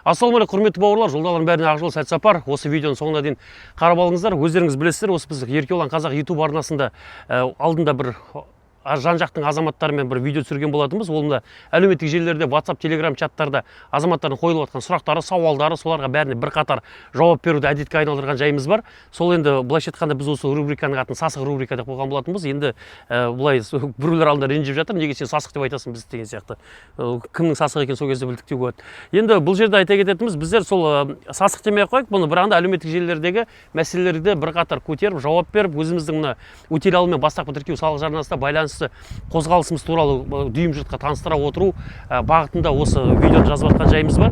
Ассалаумағалейкум, құрметті бауырлар, жолдалардың бәріне ақ жол, сәт сапар. Осы видеоның соңына дейін қарап алыңыздар. Өздеріңіз білесіздер, осы біз Еркебұлан қазақ YouTube арнасында алдында бір жан-жақтың азаматтарымен бір видео түсірген болатынбыз. Ол мына әлеуметтік желілерде, WhatsApp, Telegram чаттарда азаматтардың қойылып жатқан сұрақтары, сауалдары, соларға бәріне бірқатар жауап беруді әдетке айналдырған жайымыз бар. Сол енді былайша айтқанда біз осы рубриканың атын сасық рубрика деп қойған болатынбыз. Енді былай біреулер алдында ренжіп жатыр, неге сен сасық деп айтасың біз деген сияқты. Кімнің сасық екенін сол кезде білдік деуге болады. Енді бұл жерде айта кететініміз, біздер сол сасық демей ақ қойық, бұны бір анда әлеуметтік желілердегі мәселелерді бірқатар көтеріп, жауап беріп, өзіміздің мына өтелалымен бастапқы тіркеу салық жарнасына байланысты қозғалысымыз туралы дүйім жұртқа таныстыра отыру бағытында осы видеоны жазып жатқан жайымыз бар.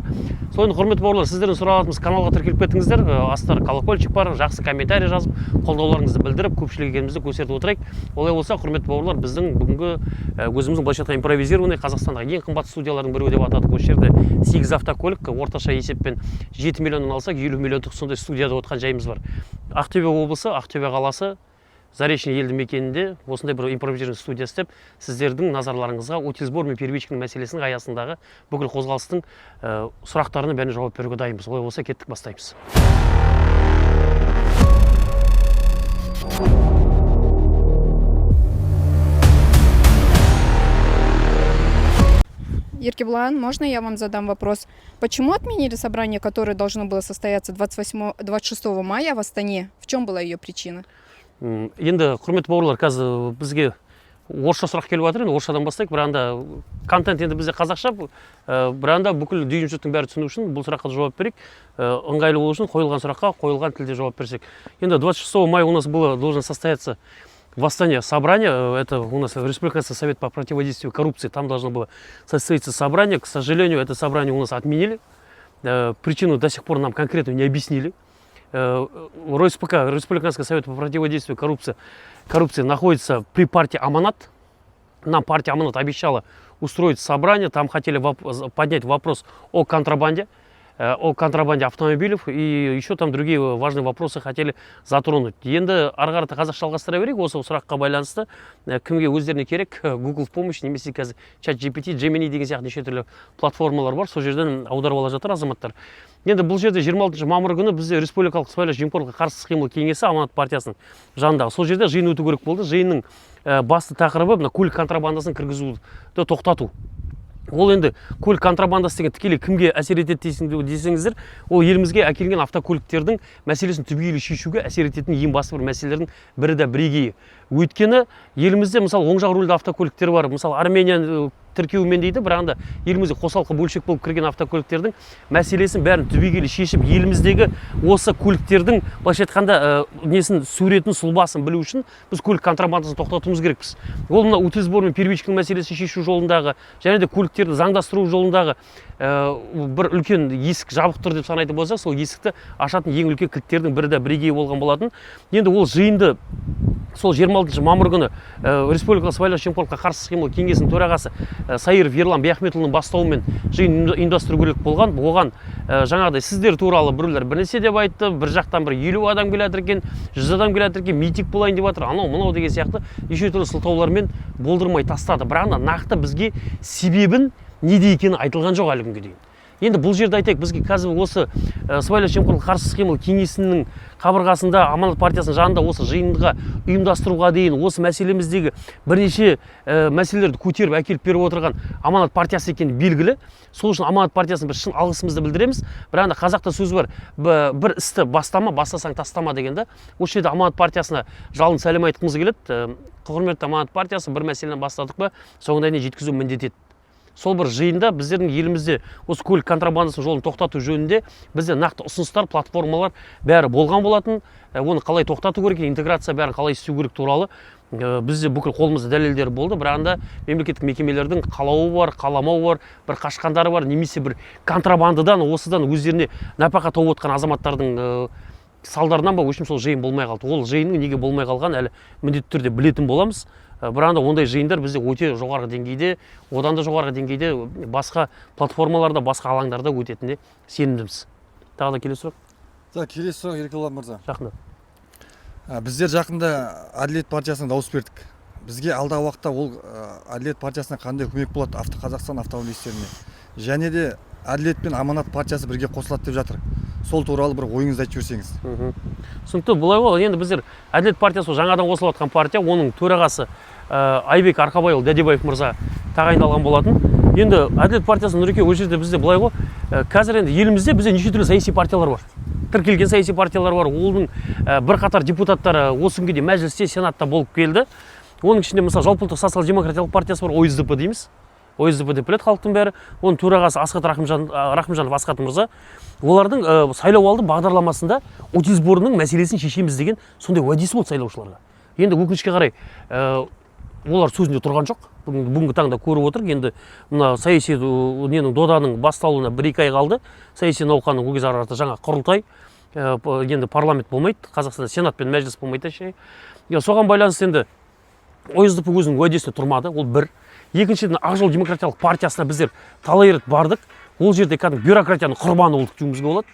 Соны құрметті бауырлар, сіздердің сұрағанымыз каналға тіркеліп кеттіңіздер, астары колокольчик бар, жақсы комментарий жазып, қолдауларыңызды білдіріп, көпшілік екенімізді көрсетіп отырайық. Олай болса, құрметті бауырлар, біздің бүгінгі өзіміздің былайша айтқанда импровизированный Қазақстандағы ең қымбат студиялардың бірі деп атадық. Осы жерде 8 автокөлік, орташа есеппен 7 миллионнан алсақ, 50 миллиондық сондай студияда отқан жайымыз бар. Ақтөбе облысы, Ақтөбе қаласы, Заречный елді мекенінде осындай бір импровизированный студия істеп, сіздердің назарларыңызға утил сбор мен первичкінің мәселесінің аясындағы бүкіл қозғалыстың сұрақтарына бәріне жауап беруге дайынбыз. Олай болса, кеттік, бастаймыз. Еркебулан, можно я вам задам вопрос? Почему отменили собрание, которое должно было состояться 26 мая в Астане? В чем была ее причина? Енді құрметті бауырлар, қазір бізге орысша сұрақ келіп жатыр, енді орысшадан бастайық. Бір анда контент енді бізде қазақша, бір анда бүкіл дүйім жұрттың бәрі түсіну үшін бұл сұраққа жауап берейік. Ыңғайлы болу үшін қойылған сұраққа қойылған тілде жауап берсек. Енді 26 мая у нас было должно состояться в Астане собрание, это у нас Республиканский совет по противодействию коррупции, там должно было состояться собрание. К сожалению, это собрание у нас отменили. Причину до сих пор нам конкретно не объяснили. РОСПК, Республиканский совет по противодействию коррупции находится при партии Аманат. Нам партия Аманат обещала устроить собрание, там хотели поднять вопрос о контрабанде автомобилей и еще там другие важные вопросы хотели затронуть. Енді ары қарата қазақша жалғастыра берейік. Осы сұраққа байланысты кімге өздеріне керек Google в помощь, немесе қазір ChatGPT, Gemini деген сияқты неше түрлі платформалар бар. Сол жерден аударып ала жатыр азаматтар. Енді бұл жерде 26 мамыр күні бізде Республикалық сыбайлас жемқорлыққа қарсы қимыл кеңесі Аманат партиясының жанындағы сол жерде жиын өту керек болды. Жиынның басты тақырыбы мына көлік контрабандасын кіргізуді тоқтату. Ол енді көлік контрабандасы деген тікелей кімге әсер етеді десеңіздер, ол елімізге әкелген автокөліктердің мәселесін түбегейлі шешуге әсер ететін ең басты бір мәселелердің бірі де бірегейі. Өйткені елімізде мысалы оң жақ рульді автокөліктер бар. Мысалы Армения тіркеуімен дейді, бірақ анда елімізде қосалқы бөлшек болып кірген автокөліктердің мәселесін бәрін түбегейлі шешіп, еліміздегі осы көліктердің былайша айтқанда несін суретін, сұлбасын білу үшін біз көлік контрабандасын тоқтатуымыз керекпіз. Ол мына утил сбор мен первичкінің мәселесін шешу жолындағы және де көліктерді заңдастыру жолындағы бір үлкен есік жабық тұр деп санайтын болсақ, сол есікті ашатын ең үлкен кілттердің бірі де бірегей болған болатын. Енді ол жиынды сол 26 мамыр күні Республикалық сыбайлас жемқорлыққа қарсы қимыл кеңесінің төрағасы Саиров Ерлан Бияхметұлының бастауымен жиын ұйымдастыру керек болған. Оған жаңағыдай сіздер туралы біреулер бірнәрсе деп айтты, бір жақтан бір 50 адам келе жатыр екен, 100 адам келе жатыр екен, митинг болайын деп жатыр, анау мынау деген сияқты неше түрлі сылтаулармен болдырмай тастады. Бірақ нақты бізге себебін неде екені айтылған жоқ әлі күнге дейін. Енді бұл жерде айтайық, бізге қазір осы сыбайлас жемқорлыққа қарсы қимыл кеңесінің қабырғасында Аманат партиясының жанында осы жиынға ұйымдастыруға дейін осы мәселеміздегі бірнеше мәселелерді көтеріп әкеліп беріп отырған Аманат партиясы екені белгілі. Сол үшін Аманат партиясына біз шын алғысымызды білдіреміз. Бірақ қазақта сөз бар, бір істі бастама, бастасаң тастама дегенде. Осы жерде Аманат партиясына жалын сәлем айтқымыз келеді. Құрметті Аманат партиясы, бір мәселені бастадық па, соңына дейін жеткізу міндет еді. Сол бір жиында біздердің елімізде осы көлік контрабандасын жолын тоқтату жөнінде бізде нақты ұсыныстар, платформалар бәрі болған болатын. Оны қалай тоқтату керек, интеграция бәрін қалай істеу керек туралы бізде бүкіл қолымызда дәлелдер болды. Бірақ анда мемлекеттік мекемелердің қалауы бар, қаламауы бар, бір қашқандары бар, немесе бір контрабандадан осыдан өздеріне нәпақа тауып отқан азаматтардың салдарынан ба, өшім сол жиын болмай қалды. Ол жиынның неге болмай қалған әлі міндетті түрде білетін боламыз. Бірақ ондай жиындар бізде өте жоғарғы деңгейде, одан да жоғарғы деңгейде басқа платформаларда, басқа алаңдарда өтетініне сенімдіміз. Тағы да келесі сұрақ. Келесі сұрақ Еркебұлан мырза. Жақында. Біздер жақында Әділет партиясына дауыс бердік. Бізге алдағы уақытта ол Әділет партиясына қандай көмек болады Қазақстан автомобилистеріне? Және де әділет пен аманат партиясы бірге қосылады деп жатыр. Сол туралы бір ойыңызды айтып жіберсеңіз. Түсінікті. Былай ғой, енді біздер әділет партиясы жаңадан қосылып жатқан партия, оның төрағасы Айбек Арқабайұлы Дәдебаев мырза тағайындалған болатын. Енді әділет партиясы Нұреке, ол жерде бізде былай ғой, қазір енді елімізде бізде неше түрлі саяси партиялар бар. Тіркелген саяси партиялар бар. Олардың бірқатар депутаттары осы күнге дейін мәжілісте, сенатта болып келді. Оның ішінде мысалы Жалпыұлттық социал-демократиялық партиясы бар, ОСДП дейміз. ОСДП деп біледі халықтың бәрі. Оның төрағасы Асхат Рахымжанов Асхат мырза. Олардың сайлауалды бағдарламасында утилсборының мәселесін шешеміз деген сондай уәдесі болды сайлаушыларға. Енді өкінішке қарай олар сөзінде тұрған жоқ. Бүгінгі таңда көріп отырық. Енді мына саяси доданың басталуына 1-2 ай қалды. Саяси науқанның ол кез арты жаңа құрылтай. Енді парламент болмайды. Қазақстанда сенат пен мәжіліс болмайды. Соған байланысты енді ОСДП өзінің уәдесіне тұрмады. Ол бір. Екіншіден, Ақ жол демократиялық партиясына біздер талай рет бардық. Ол жерде кәдімгі бюрократияның құрбаны болдық деуімізге болады.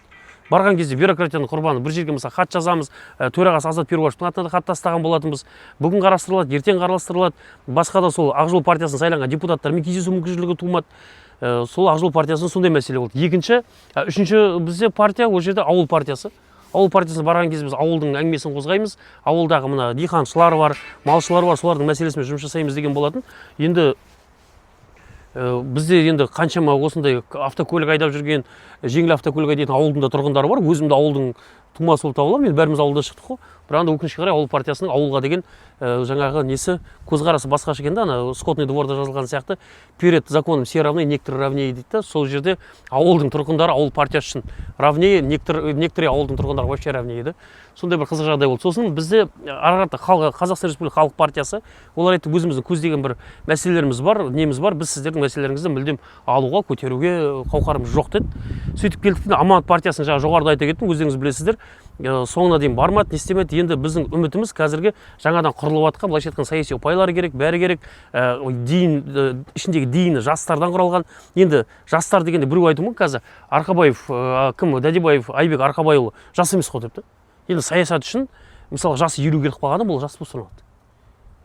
Барған кезде бюрократияның құрбаны бір жерге мысалы хат жазамыз, төрағасы Азат Перуашевтың атына хат тастаған болатынбыз. Бүгін қарастырылады, ертең қарастырылады. Басқа да сол Ақ жол партиясының сайланған депутаттармен кездесу мүмкіншілігі тумады. Сол Ақ жол партиясының сондай мәселе болды. Үшінші бізде партия ол жерде ауыл партиясы. Ауыл партиясына барған кезде біз ауылдың әңгімесін қозғаймыз. Ауылдағы мына диқаншылар бар, малшылар бар, солардың мәселесімен жұмыс жасаймыз деген болатын. Енді бізде енді қаншама осындай автокөлік айдап жүрген, жеңіл автокөлік айдайтын ауылдың да тұрғындары бар. Өзім де ауылдың тумасы болып табыламын. Енді бәріміз ауылда шықтық қой. Бірақ өкінішке қарай ауыл партиясының ауылға деген жаңағы несі көзқарасы басқаша екен да. Ана Скотный дворда жазылған сияқты перед законом все равны, некоторые равнее дейді. Сол жерде ауылдың тұрғындары ауыл партиясы үшін равнее, некоторые ауылдың тұрғындары вообще равнее еді. Сондай бір қызық жағдай болды. Сосын бізде арақатта Қазақстан Республика халық партиясы, олар айтты, өзіміздің көздеген бір мәселелеріміз бар, неміз бар, біз сіздердің мәселелеріңізді мүлдем алуға, көтеруге қауқарымыз жоқ деді. Сөйтіп келдік, Аманат партиясының жаңа жоғарыда айта кеттім, өздеріңіз білесіздер, соңына дейін бармады, не істемеді. Енді біздің үмітіміз қазіргі жаңадан құрылып жатқан, былайша айтқан саяси ұпайлары керек, бәрі керек. Ішіндегі дейіні жастардан құралған. Енді жастар дегенде біреу айтуы мүмкін, қазір Арқабаев кім, Дәдебаев Айбек Арқабайұлы жас емес қой депті. Енді саясат үшін мысалы жасы 50 келіп қалғанда бұл жас болып саналады.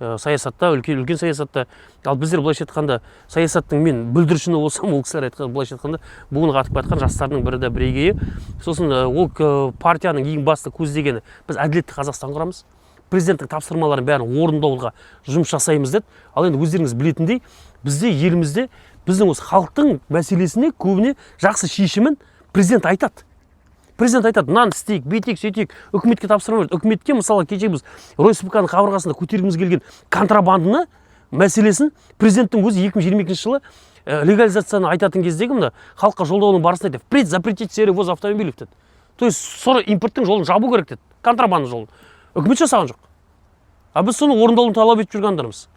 Саясатта, үлкен саясатта, ал біздер былайша айтқанда саясаттың мен бүлдіршіні болсам, ол кісілер айтқан былайша айтқанда буынға атып жатқан жастардың бірі де бірегейі. Сосын ол партияның ең басты көздегені біз әділетті Қазақстан құрамыз. Президенттің тапсырмаларын бәрін орындауға жұмыс жасаймыз деді. Ал енді өздеріңіз білетіндей, бізде елімізде біздің осы халықтың мәселесіне көбіне жақсы шешімін президент айтады. Президент айтады, мынаны істейік, бүйтейік, сөйтейік, үкіметке тапсырма береді. Үкіметке мысалы кеше біз Ройсбуканың қабырғасында көтергіміз келген контрабанданы мәселесін президенттің өзі 2022 жылы легализацияны айтатын кездегі мына халыққа жолдауының барысында айтады, впредь запретить серый ввоз автомобилей деді. То есть соны импорттың жолын жабу керек деді, контрабанда жолын. Үкімет жасаған жоқ. А біз соны орындауын талап етіп жүргендерміз.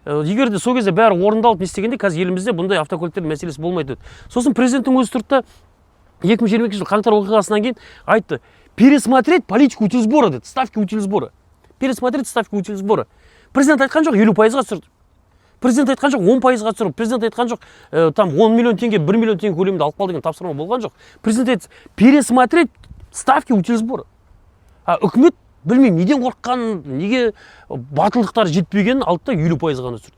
Егер де сол кезде бәрі орындалып не істегенде, қазір елімізде бұндай автокөліктердің мәселесі болмайды деді. Сосын президенттің өзі тұрды 2022 жыл қаңтар оқиғасынан кейін айтты, пересмотреть политику утилсбора деді, ставки утилсбора. Пересмотреть ставки утилсбора. Президент айтқан жоқ 50%-ға түсірді. Президент айтқан жоқ 10%-ға түсірді. Президент айтқан жоқ там 10 миллион теңге, 1 миллион теңге көлемінде алып қал деген тапсырма болған жоқ. Президент айтты, пересмотреть ставки утилсбора. Үкімет білмеймін, неден қорыққан, неге батылдықтары жетпеген алды да 50%-ға ғана түсірді.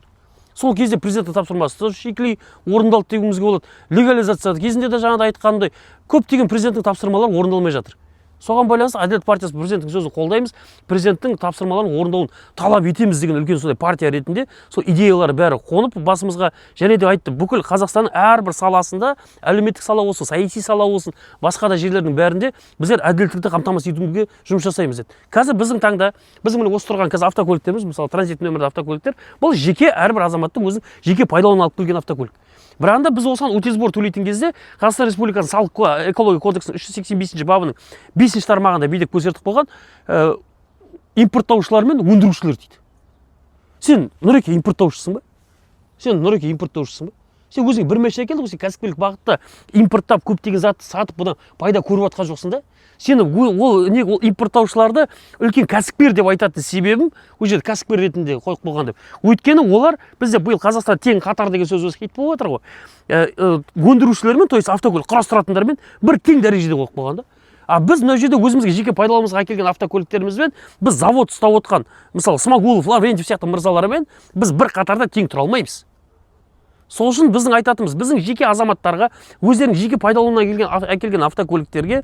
Сол кезде президенттің тапсырмасы шикілей орындалды деуімізге болады. Легализация кезінде де жаңағыда айтқандай көптеген президенттің тапсырмалары орындалмай жатыр. Соған байланысты әділет партиясы президенттің сөзін қолдаймыз, президенттің тапсырмаларын орындауын талап етеміз деген үлкен сондай партия ретінде сол идеялары бәрі қонып басымызға, және де айтты, бүкіл Қазақстанның әрбір саласында, әлеуметтік сала болсын, саяси сала болсын, басқа да жерлердің бәрінде біздер әділеттікті қамтамасыз етуге жұмыс жасаймыз деді. Қазір біздің таңда, біздің міне осы тұрған қазір автокөліктеріміз, мысалы транзит нөмірді автокөліктер, бұл жеке әрбір азаматтың өзінің жеке пайдалануына алып келген автокөлік. Бірақ біз осыған утилсбор төлейтін кезде Қазақстан Республикасының салық экология кодексінің 385 бабының 5 тармағында бүйдек көрсетіп қойған импорттаушылар мен өндірушілер дейді. Сен Нұреке импорттаушысың ба? Сен Нұреке импорттаушысың ба? Сен өзің бір мәселе келді, сен кәсіпкерлік бағытта импорттап көптеген затты сатып бұдан пайда көріп жатқан жоқсың да? Сені ол импорттаушыларды үлкен кәсіпкер деп айтатын себебім ол жерде кәсіпкер ретінде қойып қойған деп. Өйткені олар бізде биыл Қазақстан тең қатар деген сөз өз хит болып отыр ғой. Өндірушілермен, то есть автокөлік құрастыратындармен бір тең дәрежеде қойып қойған да. А біз мына жерде өзімізге жеке пайдалануымызға әкелген автокөліктерімізбен біз завод ұстап отқан, мысалы Смағұлов, Лаврентьев сияқты мырзалармен біз бір қатарда тең тұра алмаймыз. Сол үшін біздің айтатымыз, біздің жеке азаматтарға өздерінің жеке пайдалануына әкелген автокөліктерге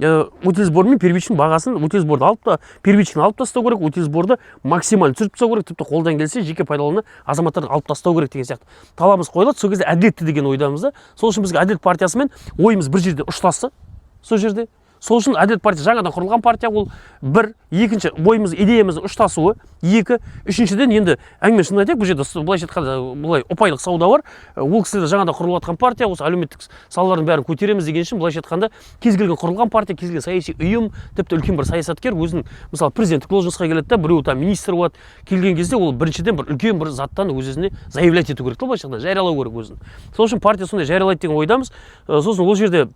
утилизбор мен первичный бағасын, утилизборды первичный алып тастау керек, утилизборды максимально түсіріп тастау керек, тіпті қолдан келсе жеке пайдалануына азаматтарды алып тастау керек деген сияқты талабымыз қойылады. Сол кезде әділетті деген ойдамыз да. Сол үшін бізге әділет партиясымен ойымыз бір жерде ұштасты. Сол жерде. Сол үшін әділет партия жаңадан құрылған партия, ол бір, екінші ойымыз, идеямыздың ұштасуы, екі, үшіншіден енді әңгіме шынын айтайық, бұл жерде былайша айтқанда былай ұпайлық сауда бар. Ол кісілер жаңадан құрылып жатқан партия, осы әлеуметтік салалардың бәрін көтереміз деген үшін былайша айтқанда кез келген құрылған партия, кез келген саяси ұйым, тіпті үлкен бір саясаткер өзінің мысалы президенттік должностьқа келеді да, біреу там министр болады, келген кезде ол біріншіден бір үлкен бір заттан өз-өзіне заявлять ету керек, былайша айтқанда жариялау керек өзін. Сол үшін партия сондай жариялайды деген ойдамыз. Сосын ол жерде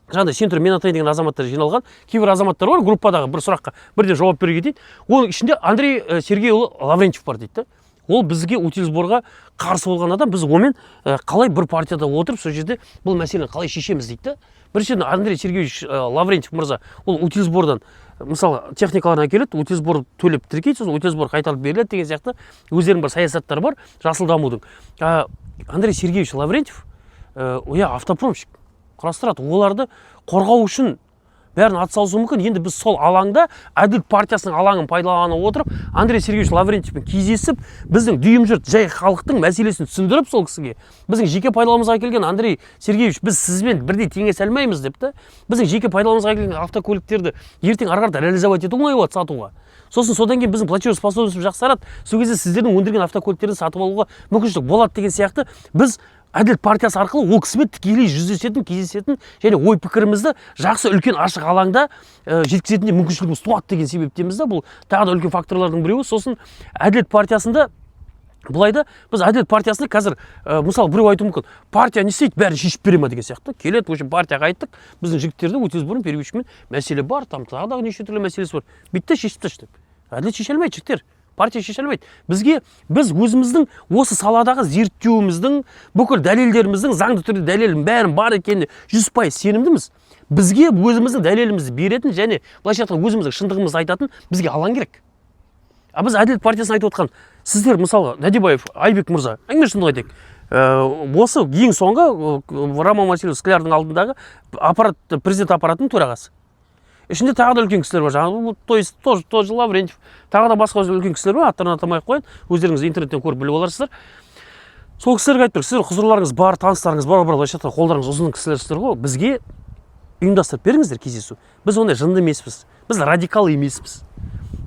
жаңағыдай сен тұр, мен атайын деген азаматтар жиналған. Кейбір азаматтар бар, группадағы бір сұраққа бірден жауап беруге дейді. Оның ішінде Андрей Сергейұлы Лаврентьев бар дейді. Ол бізге утилизборға қарсы болған адам, біз онымен қалай бір партияда отырып, сол жерде бұл мәселені қалай шешеміз дейді. Біріншіден Андрей Сергеевич Лаврентьев мырза, ол утилизбордан мысалы техникаларын әкеледі, утилизбор төлеп тіркейді, сосын утилизбор қайтарылып беріледі деген сияқты өздерінің бір саясаттары бар, жасыл дамудың. Андрей Сергеевич Лаврентьев автопромщик құрастырады, оларды қорғау үшін бәрін атсалысуы мүмкін. Енді біз сол алаңда әділет партиясының алаңын пайдалана отырып, Андрей Сергеевич Лаврентьевпен кездесіп, біздің дүйім жұрт жай халықтың мәселесін түсіндіріп сол кісіге, біздің жеке пайдаланымызға келген Андрей Сергеевич, біз сізбен бірдей теңесе алмаймыз деп та, біздің жеке пайдаланымызға келген автокөліктерді ертең ары қарата реализовать ету оңай болады сатуға. Сосын содан кейін біздің платежеспособностьіміз жақсарады. Сол кезде сіздердің өндірген автокөліктерді сатып алуға мүмкіншілік болады деген сияқты біз әділет партиясы арқылы ол кісімен тікелей жүздесетін, кездесетін және ой пікірімізді жақсы үлкен ашық алаңда жеткізетіндей мүмкіншілігіміз туады деген себептеміз да. Бұл тағы да үлкен факторлардың біреуі. Сосын әділет партиясында былайда біз әділет партиясында қазір мысалы біреу айтуы мүмкін, партия не істейді, бәрін шешіп бере ма деген сияқты. Келеді, өшін партияға айттық, біздің жігіттерді утилизбормен первичмен мәселе бар, там тағы да неше түрлі мәселесі бар. Битті шешіп тастап. Әділет шеше алмайды жігіттер. Партия шеше алмайды. Біз өзіміздің осы саладағы зерттеуіміздің, бүкіл дәлелдеріміздің, заңды түрде дәлелдің бәрін бар екеніне 100% сенімдіміз. Бізге өзіміздің дәлелімізді беретін және былайша айтқанда өзіміздің шындығымызды айтатын бізге алаң керек. Біз әділет партиясын айтып отқан, сіздер мысалы Надибаев Айбек мырза, әңгіме шындық айтайық. Осы ең соңғы Роман Васильевич Склярдың алдындағы президент аппаратының төрағасы. Ішінде тағы да үлкен кісілер бар, жаңағы, то есть тоже Лаврентьев, тағы да басқа үлкен кісілер бар, аттарын атамай ақ қояйын, өздеріңіз интернеттен көріп біліп аларсыздар. Сол кісілерге айтып тұр, сіздер құзырларыңыз бар, таныстарыңыз бар, былайша айтқанда қолдарыңыз ұзын кісілерсіздер ғой, бізге ұйымдастырып беріңіздер кездесу. Біз ондай жынды емеспіз, біз радикал емеспіз.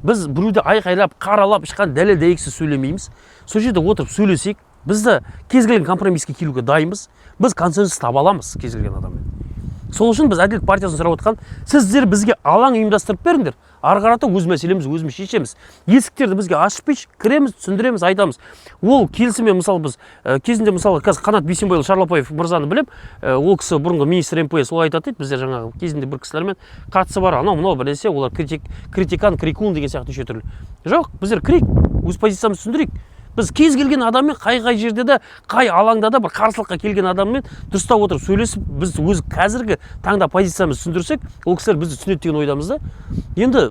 Біз біреуді айқайлап, қаралап, ешқандай дәлел дәйексіз сөйлемейміз. Сол жерде отырып сөйлесек, бізді кез келген компромиске келуге дайынбыз. Біз консенсус таба аламыз кез келген адаммен. Сол үшін біз әділет партиясын сұрап отқан, сіздер бізге алаң ұйымдастырып беріңдер. Ары қарата өз мәселеміз өзіміз шешеміз. Есіктерді бізге ашып берші, кіреміз, түсіндіреміз, айтамыз. Ол келісімен мысалы біз кезінде мысалы қазір Қанат Бейсенбайұлы Шарлапаев мырзаны білем, ол кісі бұрынғы министр МПС, ол айтады дейді, біздер жаңағы кезінде бір кісілермен қатысы бар, анау мынау бір нәрсе, олар критикан, крикун деген сияқты неше түрлі. Жоқ, біздер крик, өз позициямызды түсіндірейік. Біз кез келген адаммен қай жерде де, қай алаңда да бір қарсылыққа келген адаммен дұрыстап отырып сөйлесіп, біз өз қазіргі таңда позициямызды түсіндірсек, ол кісілер бізді түсінеді деген ойдамыз да. Енді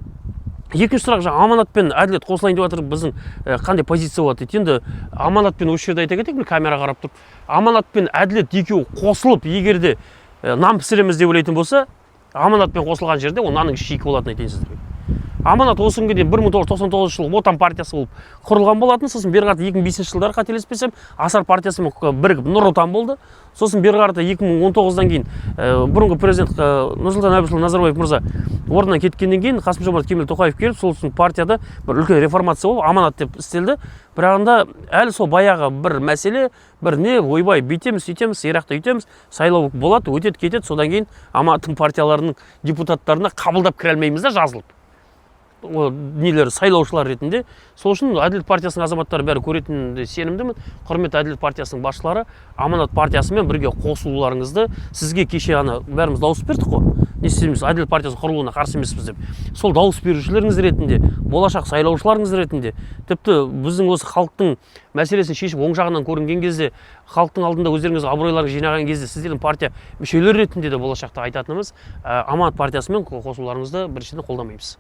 екінші сұрақ, жаңа аманат пен әділет қосылайын деп жатыр, біздің қандай позиция болады дейді. Енді аманат пен осы жерде айта кетейік, камера қарап тұрып, аманат пен әділет екеуі қосылып, егер де нан пісіреміз деп ойлайтын болса, аманат пен қосылған жерде ол нанның іші екі болатынын айтайын сіздерге. Аманат осы күнге дейін 1999 жылы Отан партиясы болып құрылған болатын. Сосын бері қарата 2005 жылдары қателеспесем, Асар партиясымен бірігіп Нұр Отан болды. Сосын бері қарата 2019-дан кейін бұрынғы президент Нұрсұлтан Әбішұлы Назарбаев мырза орнынан кеткеннен кейін Қасым-Жомарт Кемел Тоқаев келіп, сол партияда бір үлкен реформация болып, аманат деп істелді. Бірағында әлі сол баяғы бір мәселе, бір не ойбай бүйтеміз, сөйтеміз, ирақта үйтеміз, сайлау болады, өтеді, кетеді, содан кейін аманаттың партияларының депутаттарына қабылдап кіре алмаймыз да, жазылып. Нелер сайлаушылар ретінде. Сол үшін әділет партиясының азаматтары бәрі көретініне сенімдімін. Құрметті әділет партиясының басшылары, аманат партиясымен бірге қосылуларыңызды, сізге кеше бәріміз дауыс бердік қой. Не істейміз, әділет партиясының құрылуына қарсы емеспіз деп. Сол дауыс берушілеріңіз ретінде, болашақ сайлаушыларыңыз ретінде, тіпті біздің осы халықтың мәселесін шешіп оң жағынан көрінген кезде, халықтың алдында өздеріңіз абыройларын жинаған кезде, сіздердің партия мүшелері ретінде де болашақта айтатынымыз, аманат партиясымен қосылуларыңызды біріншіден қолдамаймыз.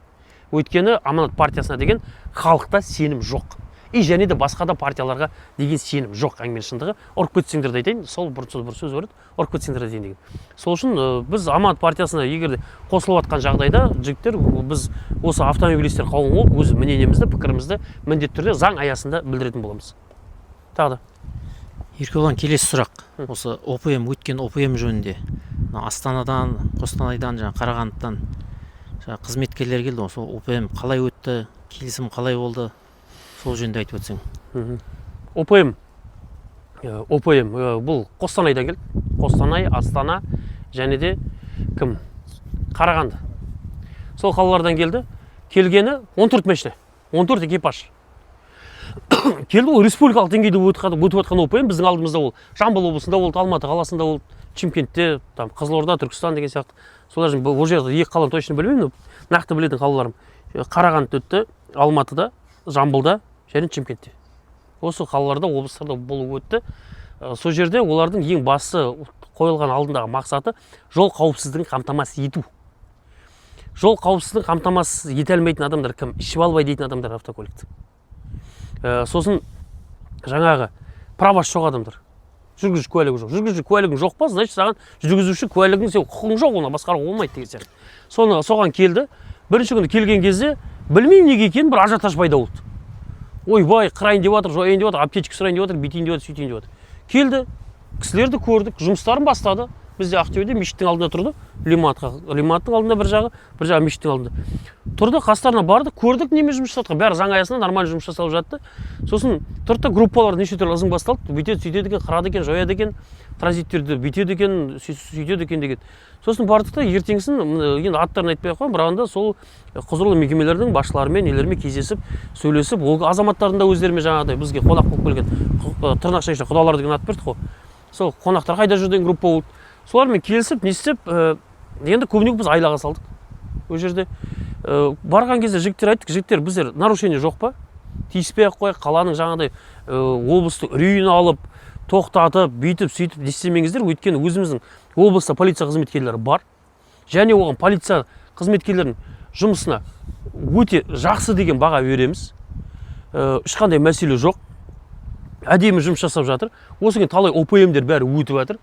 Өйткені аманат партиясына деген халықта сенім жоқ. и және де басқа да партияларға деген сенім жоқ. Әңгіменің шындығы, ұрып кетсеңдер де айтайын, сол бір сөз бар еді, ұрып кетсеңдер де деген. Сол үшін біз Аманат партиясына егер де қосылып жатқан жағдайда, жігіттер, біз осы автомобилистер қауымы болып өз мнениемізді, пікірімізді міндетті түрде заң аясында білдіретін боламыз. Тағы да. Еркебұлан, келесі сұрақ. Осы ОПМ, өткен ОПМ жөнінде. Астанадан, Қостанайдан, Қарағандыдан қызметкерлер келді. Осы ОПМ қалай өтті, келісім қалай болды, сол жөнінде айтып өтсең. ОПМ бұл Қостанайдан келді. Қостанай, Астана және де кім? Қарағанды. Сол қалалардан келді. Келгені 14 машина, 14 экипаж. Келді, ол республикалық деңгейде өтіп жатқан ОПМ біздің алдымызда ол Жамбыл облысында болды, Алматы қаласында болды, Шымкентте, Қызылорда, Түркістан деген сияқты. Солар үшін ол жерде екі қаланы точно білмеймін, нақты білетін қалаларым. Қарағанды өтті, Алматыда, Жамбылда және Шымкентте. Осы қалаларда, облыстарда болып өтті. Сол жерде олардың ең басты қойылған алдындағы мақсаты жол қауіпсіздігін қамтамасыз ету. Жол қауіпсіздігін қамтамасыз ете алмайтын адамдар кім? Ішіп албай дейтін адамдар автокөлікті. Сосын жаңағы правасы жоқ адамдар. Жүргізуші куәлігі жоқ. Жүргізуші куәлігің жоқ па, значит, саған жүргізуші куәлігің сен құқың жоқ, оны басқаруға болмайды деген сияқты. Соған келді. Бірінші күні келген кезде білмеймін неге екенін бір ажиотаж пайда болды. Ойбай, қырайын деп жатыр, жояйын деп жатыр, аптечка сұрайын деп жатыр, бүйтейін деп жатыр, сөйтейін деп жатыр. Келді, кісілерді көрдік, жұмыстарын бастады. Бізде Ақтөбеде мешіттің алдында тұрды, лиматтың алдында бір жағы мешіттің алдында. Тұрды, қастарына барды, көрдік неме жұмыс жасатқан, бәрі заң аясында нормальный жұмыс жасалып жатты. Сосын тұрды, группалар неше түрлі ызың басталды, бүйтеді, сөйтеді екен, қырады екен, жояды екен, транзиттерді бүйтеді екен, сөйтеді екен деген. Сосын бардық та ертеңгісін, енді аттарын айтпай ақ қойын, бірақ анда сол құзырлы мекемелердің басшыларымен, нелерімен кездесіп, сөйлесіп, ол азаматтардың да өздерімен жаңағыдай бізге қонақ болып келген тырнақша ішінде құдалар деген ат бердік қой. Сол қонақтар қайда жүр деген группа болды. Солармен келісіп, не істеп, енді көбіне біз айлаға салдық. Ол жерде барған кезде жігіттер айттық, жігіттер, біздер нарушение жоқ па? Тиіспей ақ қой, қаланың жаңағыдай облыстық үрейін алып, тоқтатып, бүйтіп, сөйтіп не істемеңіздер, өйткені өзіміздің облыста полиция қызметкерлері бар. Және оған полиция қызметкерлерінің жұмысына өте жақсы деген баға береміз. Ешқандай мәселе жоқ. Әдемі жұмыс жасап жатыр. Осы күн талай ОПМдер бәрі өтіп жатыр.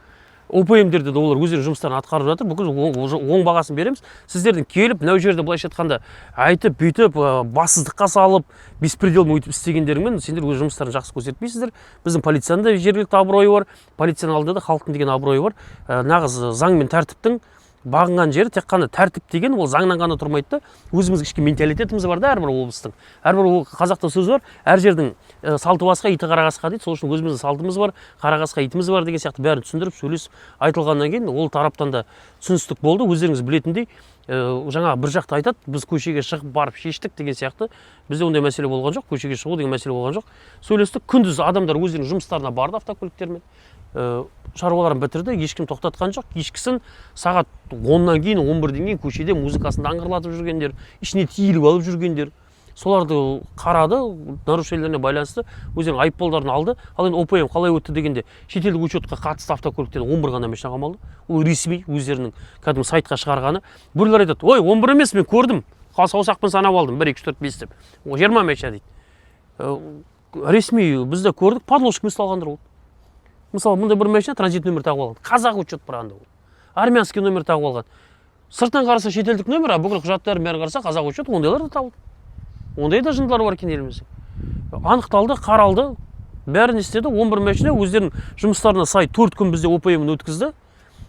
ОПМдерде де олар өздерінің жұмыстарын атқарып жатыр. Бүкіл оң бағасын береміз. Сіздердің келіп, мынау жерде былайша айтқанда айтып, бүйтіп, бассыздыққа салып, беспределмен өтіп істегендеріңмен сендер өз жұмыстарын жақсы көрсетпейсіздер. Біздің полицияның да жергілікті абыройы бар, полицияның алдында да халықтың деген абыройы бар. Нағыз заң мен тәртіптің бағынған жері тек қана тәртіп деген ол заңнан ғана тұрмайды да, өзіміздің кішкене менталитетіміз бар да, әрбір облыстың. Әрбір қазақта сөз бар, әр жердің салты басқа, иті қарағасқа дейді. Сол үшін өзіміздің салтымыз бар, қарағасқа итіміз бар деген сияқты бәрін түсіндіріп, сөйлесіп айтылғаннан кейін ол тараптан да түсіністік болды. Өздеріңіз білетіндей, жаңа бір жақты айтады, біз көшеге шығып барып шештік деген сияқты. Бізде ондай мәселе болған жоқ, көшеге шығу деген мәселе болған жоқ. Сөйлестік, күндіз адамдар өздерінің жұмыстарына барды автокөліктермен. Шаруаларын бітірді, ешкім тоқтатқан жоқ. Кешкісін сағат 10-нан кейін, 11-ден кейін көшеде музыкасын даңғырлатып жүргендер, ішіне тиіліп алып жүргендер. Соларды қарады, нарушениелеріне байланысты өздерінің айыппұлдарын алды. Ал енді ОПМ қалай өтті дегенде, шетелдік учетқа қатысты автокөліктерден 11 ғана машина қамалды. Ол ресми өздерінің кәдімгі сайтқа шығарғаны. Біреулер айтады, ой, 11 емес, мен көрдім. Саусақпен санап алдым, 1, 2, 4, 5 деп. 20 машина дейді. Ресми бізде көрдік, подложкамен ұсталғандар болды. Мысалы, мұнда бір машина транзит нөмір тағып алған. Қазақ учет барғанда ол. Армянский нөмір тағып алған. Сырттан қараса шетелдік нөмір, а бүкіл құжаттарын бәрін қараса қазақ учет, ондайлар да табылды. Ондай да жындылар бар екен елімізде. Анықталды, қаралды, бәрін істеді. 11 машина өздерінің жұмыстарына сай 4 күн бізде ОПМ-ін өткізді.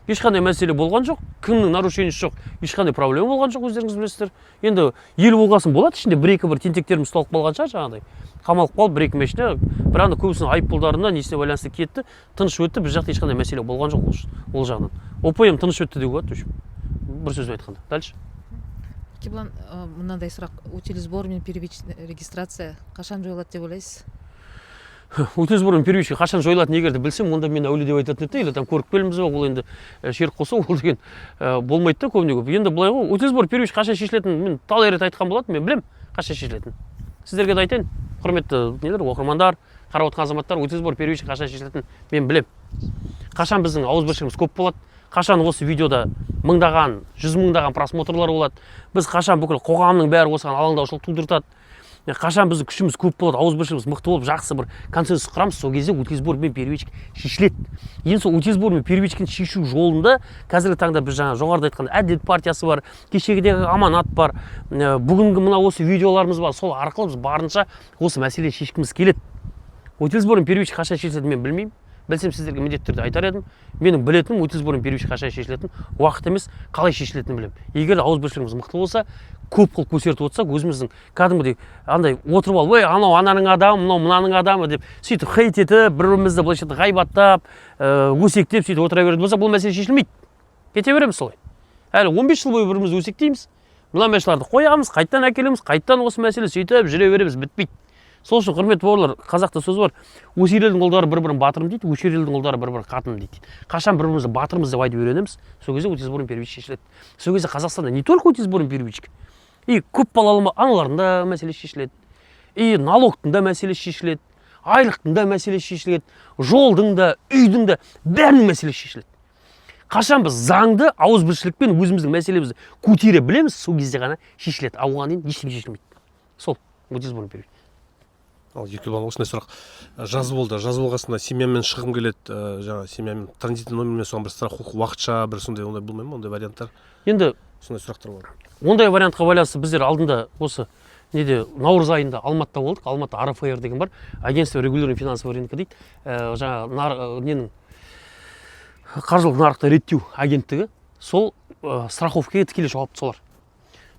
Ешқандай мәселе болған жоқ, кімнің нарушениесі жоқ, ешқандай проблема болған жоқ, өздеріңіз білесіздер. Енді ел болғасын болады, ішінде бір тентектеріміз ұсталып қалған шығар жаңағыдай. Қамалып қалып, 1-2 машина, бірақ көбісінің айыппұлдарына несіне байланысты кетті, тыныш өтті, біз жақта ешқандай мәселе болған жоқ ол жағынан. ОПМ тыныш өтті деуге болады, бір сөзбен айтқанда. Дальше. Еркебұлан, мынандай сұрақ, утиль сбор мен первичная регистрация қашан жойылады деп ойлайсыз? Утиль сбор мен первичный қашан жойылатын егерде білсем, онда мен әулие деп айтатын еді, или там көріп келіміз ба, ол енді шерік қосу, ол деген болмайды да көбіне көп. Енді былай ғой, утиль сбор первичный қашан шешілетінін мен талай рет айтқан болатын, мен білем қашан шешілетінін. Сіздерге де айтайын, құрметті нелер, оқырмандар, қарап отырған азаматтар, утиль сбор первичный қашан шешілетінін мен білем. Қашан біздің ауызбіршілігіміз көп болады, қашан осы видеода мыңдаған, 100 мыңдаған просмотрлар болады. Біз қашан бүкіл қоғамның бәрі осыған алаңдаушылық тудыртады. қашан біздің күшіміз көп болады, ауызбіршілігіміз мықты болып, жақсы бір консенсус құрамыз, сол кезде утилизбор мен первичка шешіледі. Енді сол утилизбор мен первичканы шешу жолында қазіргі таңда біз жаңа жоғарыда айтқан әділет партиясы бар, кешегідегі аманат бар, бүгінгі мына осы видеоларымыз бар, сол арқылы біз барынша осы мәселені шешкіміз келеді. Утилизбор мен первичка қашан шешілетінін мен білмеймін. Білсем сіздерге міндетті түрде айтар едім. Менің білетінім утилизбор мен первичка қашан шешілетінін, уақыт емес, қалай шешілетінін білемін. Егер ауызбіршілігіміз мықты болса, көп қылып көрсетіп отырсақ, өзіміздің кәдімгідей андай отырып алып, ой, анау ананың адамы, мынау мынаның адамы деп сөйтіп хейт етіп, бір-бірімізді былайша ғайбаттап, өсектеп сөйтіп отыра беретін болса, бұл мәселе шешілмейді. Кете береміз солай. Әлі 15 жыл бойы бірімізді өсектейміз. Мына мәселелерді қоямыз, қайттан әкелеміз, қайттан осы мәселе сөйтіп жүре береміз, бітпейді. Сол үшін құрметті бауырлар, қазақта сөз бар, өсер елдің ұлдары бір-бірін батырым дейді, өшер елдің ұлдары бір-бірін қатыным дейді. Қашан бір-бірімізді батырмыз деп айтып үйренеміз, сол кезде утилизбор мен первичка шешіледі. Сол кезде Қазақстанда не только утилизбор мен первичка, и көп балалы аналардың да мәселе шешіледі, и налогтың да мәселе шешіледі, айлықтың да мәселе шешіледі, жолдың да, үйдің да, бәрінің мәселе шешіледі. Қашан біз заңды ауызбіршілікпен өзіміздің мәселемізді көтере білеміз, сол кезде ғана шешіледі. Оған дейін ештеңе шешілмейді. Сол утилизбор мен первичка. Ал Еркебұлан, осындай сұрақ жазып болды. Жазып болғасында семьямен шығым келеді, жаңа семьямен транзитный номермен соған бір страховка уақытша бір сондай болмай ма, ондай варианттар? Енді Сондай сұрақтар бар. ондай вариантқа байланысты біздер алдында осы неде наурыз айында Алматыда болдық. Алматы АРФР деген бар, агентство регулирования финансового рынка дейді. Жаңа ненің қаржылық нарықты реттеу агенттігі, сол страховкаға тікелей жауапты солар.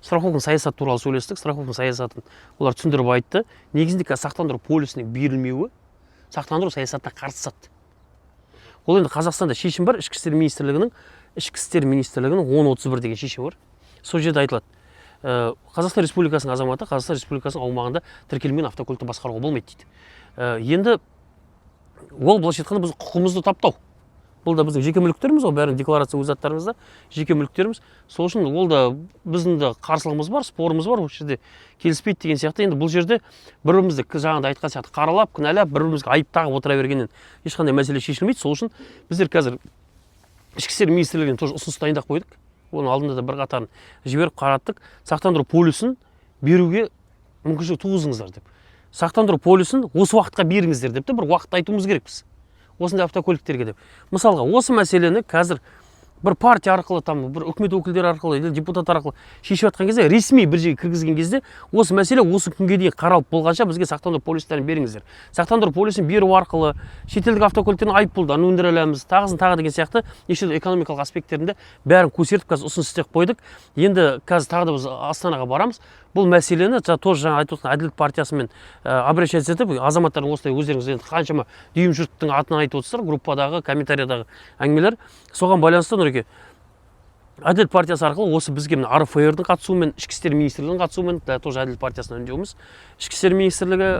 Страховканың саясаты туралы сөйлестік. Страховканың саясатын олар түсіндіріп айтты. Негізінде сақтандыру полисінің берілмеуі сақтандыру саясатына қарсы сатты. Ол енді Қазақстанда шешім бар, ішкі істер министрлігінің 1031 деген шешім бар. Сол жерде айтылады. Қазақстан Республикасының азаматы Қазақстан Республикасының аумағында тіркелмеген автокөлікті басқаруға болмайды дейді. Енді ол былайша айтқанда біз құқығымызды таптау. Бұл да біздің жеке мүліктеріміз, ол бәрін декларация өз аттарымызда жеке мүліктеріміз. Сол үшін ол да біздің де қарсылығымыз бар, спорымыз бар, ол жерде келіспейді деген сияқты. Енді бұл жерде бір-бірімізді жаңағыда айтқан сияқты қаралап, кінәлап, бір-бірімізге айып тағып отыра бергеннен ешқандай мәселе шешілмейді. Сол үшін біздер қазір ішкі істер министрлігіне тоже ұсыныс дайындап қойдық. Оның алдында да бір қатарын жіберіп қараттық. Сақтандыру полисін беруге мүмкіншілік туғызыңыздар деп. Сақтандыру полисін осы уақытқа беріңіздер деп те бір уақыт айтуымыз керекпіз. Осындай автокөліктерге деп. Мысалға, осы мәселені қазір бір партия арқылы, бір үкімет өкілдері арқылы, депутат арқылы шешіп жатқан кезде, ресми бір жерге кіргізген кезде, осы мәселе осы күнге дейін қаралып болғанша бізге сақтандыру полистерін беріңіздер. Сақтандыру полисін беру арқылы шетелдік автокөліктердің айыппұлдарын өндіре аламыз, тағы деген сияқты неше экономикалық аспекттерінде бәрін көрсетіп қазір ұсыныс істеп қойдық. Енді қазір тағы да біз Астанаға барамыз. Бұл мәселені тоже жаңа айтып отырған әділет партиясымен обращаться етіп, азаматтардың осылай өздеріңіз енді қаншама дүйім жұрттың атынан айтып отырсыздар, группадағы, комментариядағы әңгімелер. Соған байланысты Нұреке, әділет партиясы арқылы осы бізге АРФР-дің қатысуымен, ішкі істер министрлігінің қатысуымен, тоже әділет партиясына үндеуіміз. Ішкі істер министрлігі,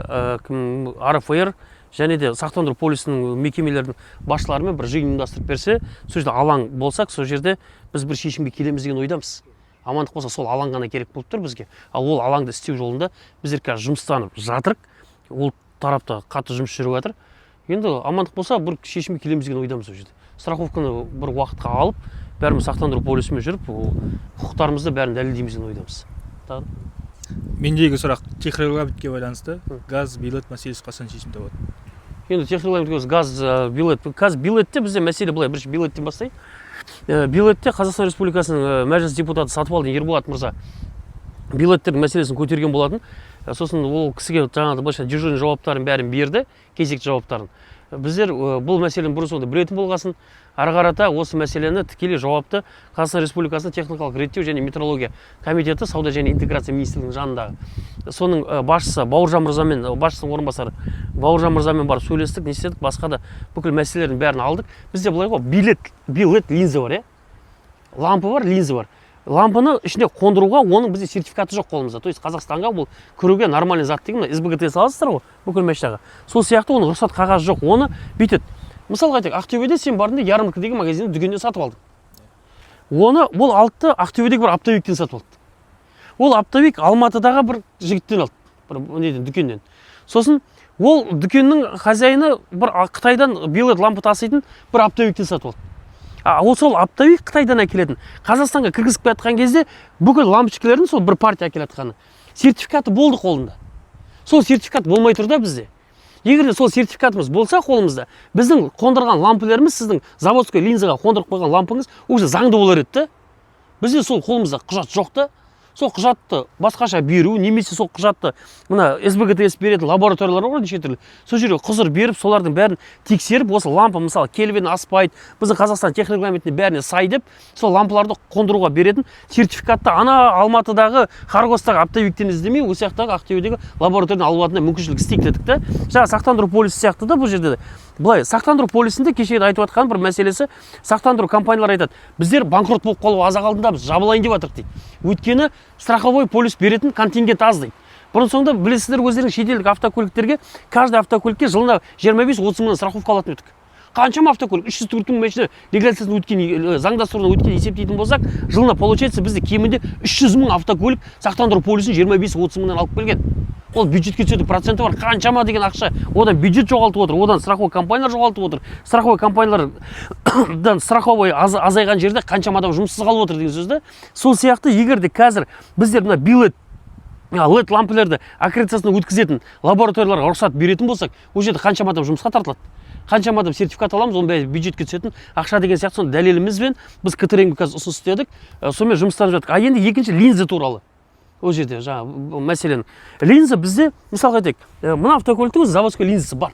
АРФР және де сақтандыру полисінің мекемелердің басшыларымен бір жиын ұйымдастырып берсе, сол жерде алаң болсақ, сол жерде біз бір шешімге келеміз деген ойдамыз. Амандық болса, сол алаң ғана керек болып тұр бізге. Ал ол алаңды істеу жолында біздер қазір жұмыстанып жатырық. Ол тарапта қатты жұмыс жүріп жатыр. Енді амандық болса, бір шешімге келеміз деген ойдамыз сол жерде. Страховканы бір уақытқа алып, бәріміз сақтандыру полисімен жүріп, құқықтарымызды бәрін дәлелдейміз деген ойдамыз. Мендегі сұрақ техрегламентке байланысты. Газ, билет мәселесі қашан шешім табады? Енді техрегламентке газ, билет. Қазір билетте бізде мәселе былай, бірінші билеттен бастайық. Билетте Қазақстан Республикасының мәжіліс депутаты Сатыбалдин Ерболат мырза билеттердің мәселесін көтерген болатын. Сосын ол кісіге жаңағы былайша дежурный жауаптарын бәрін берді, кезекті жауаптарын. Біздер бұл мәселені бұрын соңды білетін болғасын, ары қарата осы мәселені тікелей жауапты Қазақстан Республикасының техникалық реттеу және метрология комитеті сауда және интеграция министрлігінің жанындағы. Соның басшысы Бауыржан мырзамен, басшысының орынбасары Бауыржан мырзамен барып сөйлестік, не істедік, басқа да бүкіл мәселелердің бәрін алдық. Бізде былай ғой, билет, линза бар, лампы бар, линза бар. Лампыны ішіне қондыруға оның бізде сертификаты жоқ қолымызда. То есть Қазақстанға бұл кіруге нормальный зат деген, СБГТ саласыздар ғой, бүкіл мәштағы. Сол сияқты оның рұқсат қағазы жоқ. Оны бүйтеді. Мысалға айтайық, Ақтөбеде сен бардың да ярмарка деген магазиннен, дүкеннен сатып алдың. Оны ол алды Ақтөбедегі бір оптовиктен сатып алды. Ол оптовик Алматыдағы бір жігіттен алды, бір дүкеннен. Сосын ол дүкеннің хозяйыны бір Қытайдан билет лампы таситын бір оптовиктен сатып алды. Сол оптовик Қытайдан әкелетін. Қазақстанға кіргізіп жатқан кезде бүкіл лампочкалардың сол бір партия әкелетқаны. Сертификаты болды қолында. сол сертификат болмай тұр да бізде. Егер де сол сертификатымыз болса қолымызда, біздің қондырған лампыларымыз, сіздің заводской линзаға қондырып қойған лампыңыз уже заңды болар еді. Бізде сол қолымызда құжат жоқ та. Сол құжатты басқаша беру, немесе сол құжатты мына СБГТС беретін лабораториялар бар неше түрлі. Сол жерге құзыр беріп, солардың бәрін тексеріп, осы лампа мысалы Кельвин аспайды, біздің Қазақстан техрегламентіне бәріне сай деп, сол лампаларды қондыруға беретін сертификатты ана Алматыдағы Харгостағы оптовиктен іздемей, осы сияқтағы Ақтөбедегі лабораториядан алуатына мүмкіншілік істейік та. Жаңа сақтандыру полисі сияқты да бұл жерде. Былай, сақтандыру полисінде кешегі айтып жатқан бір мәселесі, сақтандыру компаниялар айтады, біздер банкрот болып қалу азақ алдындамыз, жабылайын деп жатырық дейді. Өйткені страховой полис беретін контингент аз дейді. Бұрын соңында білесіздер, өздерінің шетелдік автокөліктерге, каждый автокөлікке жылына 25-30 мыңнан страховка алатын едік. Қаншама автокөлік 340 мың машина регуляциясын өткен, заңдастырудан өткен есептейтін болсақ, жылына получается бізде кемінде 300 мың автокөлік сақтандыру полисін 25-30 мыңнан алып келген. Ол бюджетке түсетін проценті бар, қаншама деген ақша. Одан бюджет жоғалтып отыр, одан страховой компаниялар жоғалтып отыр. Страховой компаниялардан страховой азайған жерде қаншама адам жұмыссыз қалып отыр деген сөз да. Сол сияқты егер де қазір біздер мына билет LED лампыларды аккредитациясына өткізетін лабораторияларға рұқсат беретін болсақ, ол жерде қаншама адам жұмысқа тартылады. Қаншама адам сертификат аламыз, оның бәрі бюджетке түсетін ақша деген сияқты соны дәлелімізбен біз КТР-ге қазір ұсыныс істедік, сонымен жұмыстанып жаттық. А енді екінші линза туралы. Ол жерде жаңа мәселен линза бізде мысалға айтайық, мына автокөліктің заводской линзасы бар.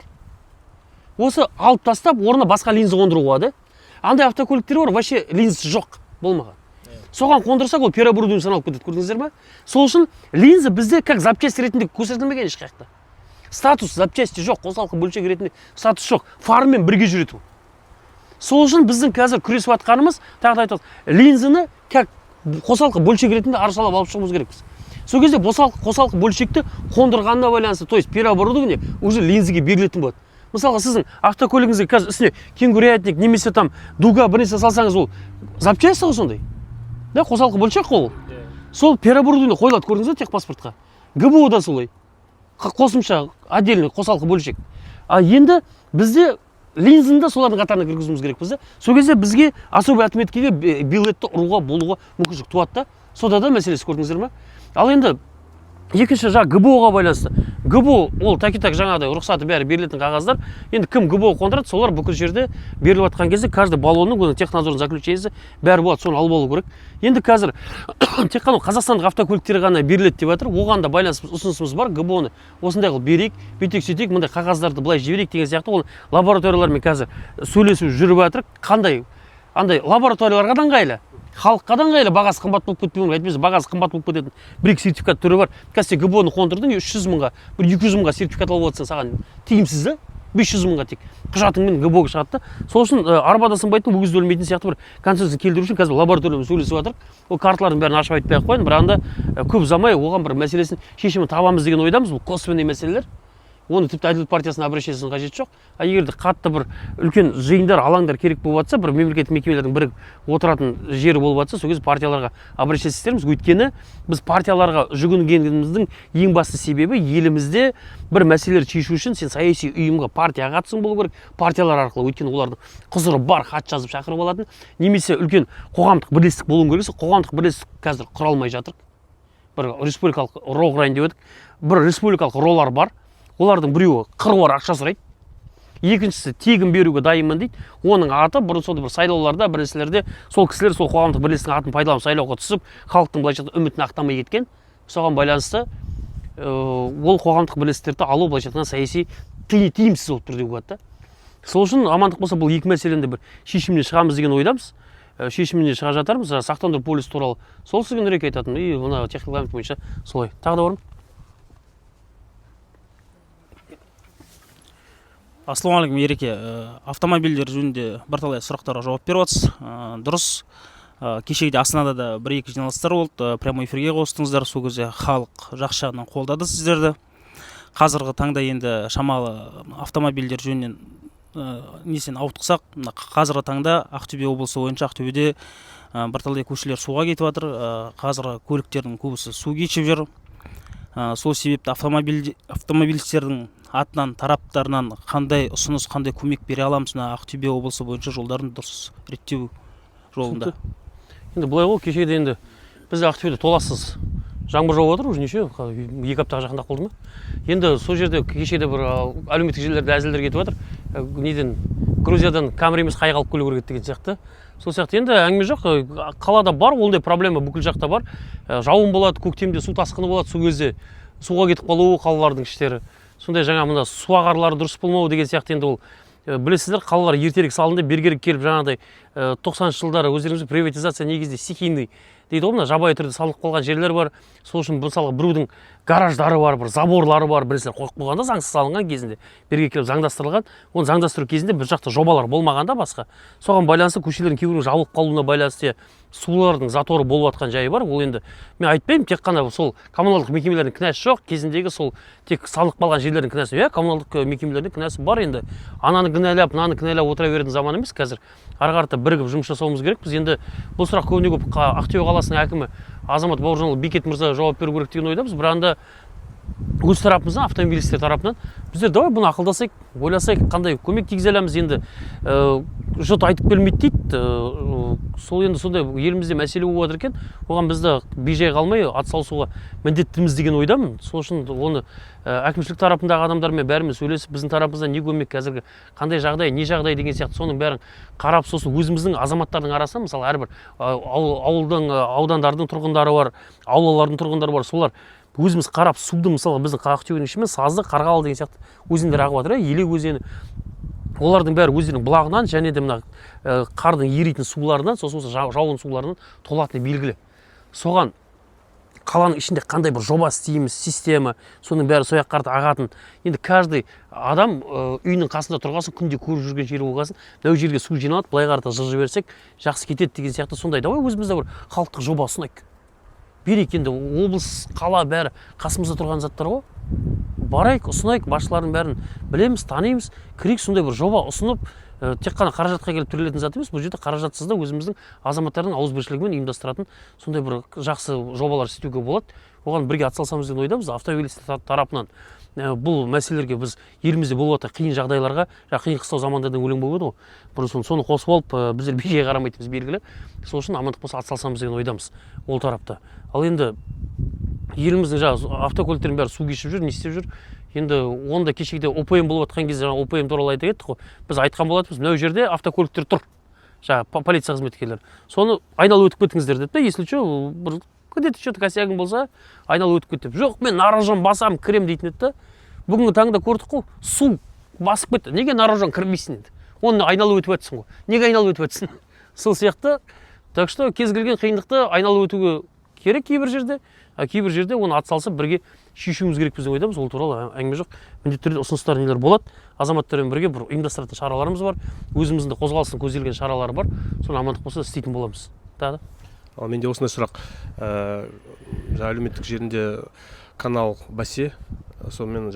Осы алып тастап, орнына басқа линза қондыруға да. Андай автокөліктер бар, вообще линзасы жоқ болмаған. Соған қондырсақ, ол переоборудование саналып кетеді, көрдіңіздер ме? Сол үшін линза бізде как запчасть ретінде көрсетілмеген ешқақта. Статус запчасти жоқ, қосалқы бөлшек ретінде статус жоқ, фармен бірге жүреді. Сол үшін біздің қазір күресіп жатқанымыз, тағы да айтады, линзаны как қосалқы бөлшек ретінде аршалап алып шығуымыз керекпіз. Сол кезде қосалқы бөлшекті қондырғанына байланысты, то есть переоборудование уже линзаге берілетін болады. Мысалға сіздің автокөлігіңізге қазір үстіне кенгурятник немесе там дуга бірнәрсе салсаңыз, ол запчасть ғой сондай. Да, қосалқы бөлшек қол. Сол переоборудование қойылады, көрдіңіз бе техпаспортқа. ГБО да солай. Қосымша отдельный қосалқы бөлшек. А енді бізде линзаны да солардың қатарына кіргізуіміз керекпіз да. Сол кезде бізге особый отметкеге билетті ұруға болуға мүмкіншілік туады да. Сода да мәселесі көрдіңіздер ме? Ал енді екінші жағы ГБО-ға байланысты. ГБО ол так жаңағыдай рұқсаты бәрі берілетін қағаздар. Енді кім ГБО қондырады, солар бүкіл жерде беріліп жатқан кезде каждый баллонның оның технадзорный заключениесі бәрі болады, соны алып алу керек. Енді қазір тек қана қазақстандық автокөліктер ғана беріледі деп жатыр. Оған да байланысты ұсынысымыз бар. ГБО-ны осындай қылып берейік, бүйтейік, мындай қағаздарды былай жіберейік деген сияқты. Ол лабораториялармен қазір сөйлесіп жүріп жатыр. Қандай андай лабораторияларға да ыңғайлы, халыққа да ыңғайлы, бағасы қымбат болып кетпеуі, әйтпесе бағасы қымбат болып кететін бір сертификат түрі бар. Қазір ГБО-ны қондырдың, 300 мыңға, бір 200 мыңға сертификат алып отырсың, саған тиімсіз да, 500 мыңға тек құжатыңмен ГБО-ға шығады. Сол үшін арбада сынбайтын, өгізді өлмейтін сияқты бір концепция келтіру үшін қазір лабораториямен сөйлесіп жатыр. Ол карталардың бәрін ашып айтпай ақ қояйын, бірақ анда көп ұзамай оған бір мәселесін шешімін табамыз деген ойдамыз. Бұл косвенный мәселелер. Оны тіпті әділет партиясына обращениесінің қажеті жоқ. А егер де қатты бір үлкен жиындар, алаңдар керек болып жатса, бір мемлекеттік мекемелердің бірігіп отыратын жері болып жатса, сол кезде партияларға обращение істерміз. Өйткені біз партияларға жүгінгеніміздің ең басты себебі елімізде бір мәселелер шешу үшін сен саяси ұйымға, партияға қатысың болу керек, партиялар арқылы. Өйткені олардың құзыры бар, хат жазып шақырып алатын, немесе үлкен қоғамдық бірлестік болуың керек. Қоғамдық бірлестік қазір құра алмай жатыр. Бір республикалық ро құрайын деп едік. Бір республикалық ролар бар. Олардың біреуі қыруар ақша сұрайды. Екіншісі тегін беруге дайынмын дейді. Оның аты бұрын сонда бір сайлауларда, бір нәрселерде сол кісілер сол қоғамдық бірлестіктің атын пайдаланып сайлауға түсіп, халықтың былайша үмітін ақтамай кеткен. Соған байланысты ол қоғамдық бірлестіктерді алу былайша саяси тиімсіз болып тұр деуге болады. Сол үшін амандық болса бұл екі мәселені бір шешіміне шығамыз деген ойдамыз. Шешіміне шыға жатармыз. Сақтандыру полисі туралы сол сізге нұрек айтатын. Мына техникалық бойынша солай. Тағы да бар ма? Ассалаумағалейкум, Ереке. Автомобильдер жөнінде бірталай сұрақтарға жауап беріп жатсыз. Дұрыс. Кешегіде Астанада да бір-екі жиналыстар болды. Прямой эфирге қостыңыздар. Сол кезде халық жақсы жағынан қолдады сіздерді. Қазіргі таңда енді шамалы автомобильдер жөнінен несен ауытқысақ, қазіргі таңда Ақтөбе облысы бойынша Ақтөбеде бірталай көшелер суға кетіп жатыр. Қазіргі көліктердің көбісі су кешіп жүр. Сол себепті автомобилистердің атынан, тараптарынан қандай ұсыныс, қандай көмек бере аламыз Ақтөбе облысы бойынша жолдарын дұрыс реттеу жолында? Енді былай ғой, кешеде енді біз Ақтөбеде толассыз жаңбыр жауып жатыр уже неше 2 аптаға жақындап қалды ма. Енді сол жерде кешеде бір әлеуметтік желілерде әзілдер кетіп жатыр. Неден Грузиядан Камри емес қайық алып келу керек деген сияқты. Сол сияқты енді әңгіме жоқ. Қалада бар, ондай проблема бүкіл жақта бар. Жауын болады, көктемде су тасқыны болады, сол кезде суға кетіп қалуы қалалардың іштері. Сондай жаңа мына су ағарлары дұрыс болмауы деген сияқты енді ол білесіздер, қалалар ертерек салынды, бергерек келіп жаңағыдай 90-шы жылдары өздеріңіз приватизация негізінде стихийный дейді ғой, мына жабайы түрде салынып қалған жерлер бар. Сол үшін мысалы біреудің гараждары бар, бір заборлары бар, білесіздер, қойып қойғанда заңсыз салынған кезінде берге келіп заңдастырылған. Оны заңдастыру кезінде бір жақта жобалар болмағанда басқа. Соған байланысты көшелердің кейбірінің жабылып қалуына байланысты сулардың заторы болып жатқан жайы бар. Ол енді мен айтпаймын, тек қана сол коммуналдық мекемелердің кінәсі жоқ, кезіндегі сол тек салынып қалған жерлердің кінәсі. Коммуналдық мекемелердің кінәсі бар. Енді ананы кінәлап, мынаны кінәлап отыра беретін заман емес қазір. Ары қарата бірігіп жұмыс жасауымыз керек. Біз енді бұл сұрақ көбіне көп Ақтөбе қаласының әкімі Азамат Бауыржанұлы Бекет мырза жауап беру керек деген ойдамыз. Бірақ анда өз тарапымыздан, автомобилистер тарапынан біздер давай бұны ақылдасайық, ойласайық, қандай көмек тигізе аламыз. Енді жұрт айтып келмейді дейді. Сол енді сондай елімізде мәселе болып жатыр екен. Оған бізді бейжай қалмай атсалысуға міндеттіміз деген ойдамын. Сол үшін оны әкімшілік тарапындағы адамдармен бәріміз сөйлесіп, біздің тарапымыздан не көмек, қазіргі қандай жағдай, не жағдай деген сияқты соның бәрін қарап, сосын өзіміздің азаматтардың арасында мысалы әрбір ауылдың, аудандардың тұрғындары бар, аулалардың тұрғындары бар, солар өзіміз қарап суды мысалы біздің Ақтөбенің ішімен Сазды, Қарғалы деген сияқты өзендер ағып жатыр, Елек өзені. Олардың бәрі өздерінің бұлағынан және де мына қардың еритін суларынан, сосын жауын суларынан толатыны белгілі. Соған қаланың ішінде қандай бір жоба істейміз, система, соның бәрі сояқ қарты ағатын. Енді каждый адам үйінің қасында тұрғасын, күнде көріп жүрген жері болғасын, мынау жерге су жиналады, былай қарата жылжы берсек, жақсы кетеді деген сияқты сондай. Давай өзімізде бір халықтық жоба ұсынайық. Берейік, енді облыс, қала бәрі қасымызда тұрған заттар ғой. Барайық, ұсынайық, басшылардың бәрін білеміз, танимыз, кірейік, сондай бір жоба ұсынып, тек қана қаражатқа келіп тірелетін зат емес, бұл жерде қаражатсыз да өзіміздің азаматтардың ауызбіршілігімен ұйымдастыратын сондай бір жақсы жобалар істеуге болады. Оған бірге атсалысамыз деген ойдамыз. Автомобилистер тарапынан бұл мәселелерге біз елімізде болып жатқан қиын жағдайларға, қиын қыстау замандардан өлең болып еді ғой. Бұрын соны қосып алып, біздер бейжай қарамайтынымыз белгілі. Сол үшін амандық болса атсалысамыз деген ойдамыз ол тарапта. Ал енді еліміздің жаңағы автокөліктердің бәрі су кешіп жүр, не істеп жүр. Енді онда кешегіде ОПМ болып жатқан кезде жаңа ОПМ туралы айта кеттік қой. Біз айтқан болатынбыз, мынау жерде автокөліктер тұр. Жаңа полиция қызметкерлері. Соны айналып өтіп кетіңіздер деп, если что, бір где-то что-то косягың болса, айналып өтіп кет деп. Жоқ, мен наружан басам, кірем дейтін еді. Бүгінгі таңда көрдік қой, су басып кетті. Неге наружан кірмейсің еді? Оны айналып өтіп өтсің ғой. Неге айналып өтіп өтсің? Сол сияқты. Так что кез келген қиындықты айналып өтуге керек кейбір жерде, кейбір жерде оны атсалысып бірге шешуіміз керек біздің ойдамыз. Ол туралы әңгіме жоқ. Міндетті түрде ұсыныстар нелер болады. Азаматтармен бірге бір ұйымдастыратын шараларымыз бар. Өзіміздің де қозғалыстың көзделген шаралары бар. Соны амандық болса істейтін боламыз. Тағы. Ал менде осындай сұрақ. Әлеуметтік жерінде канал Басе, сонымен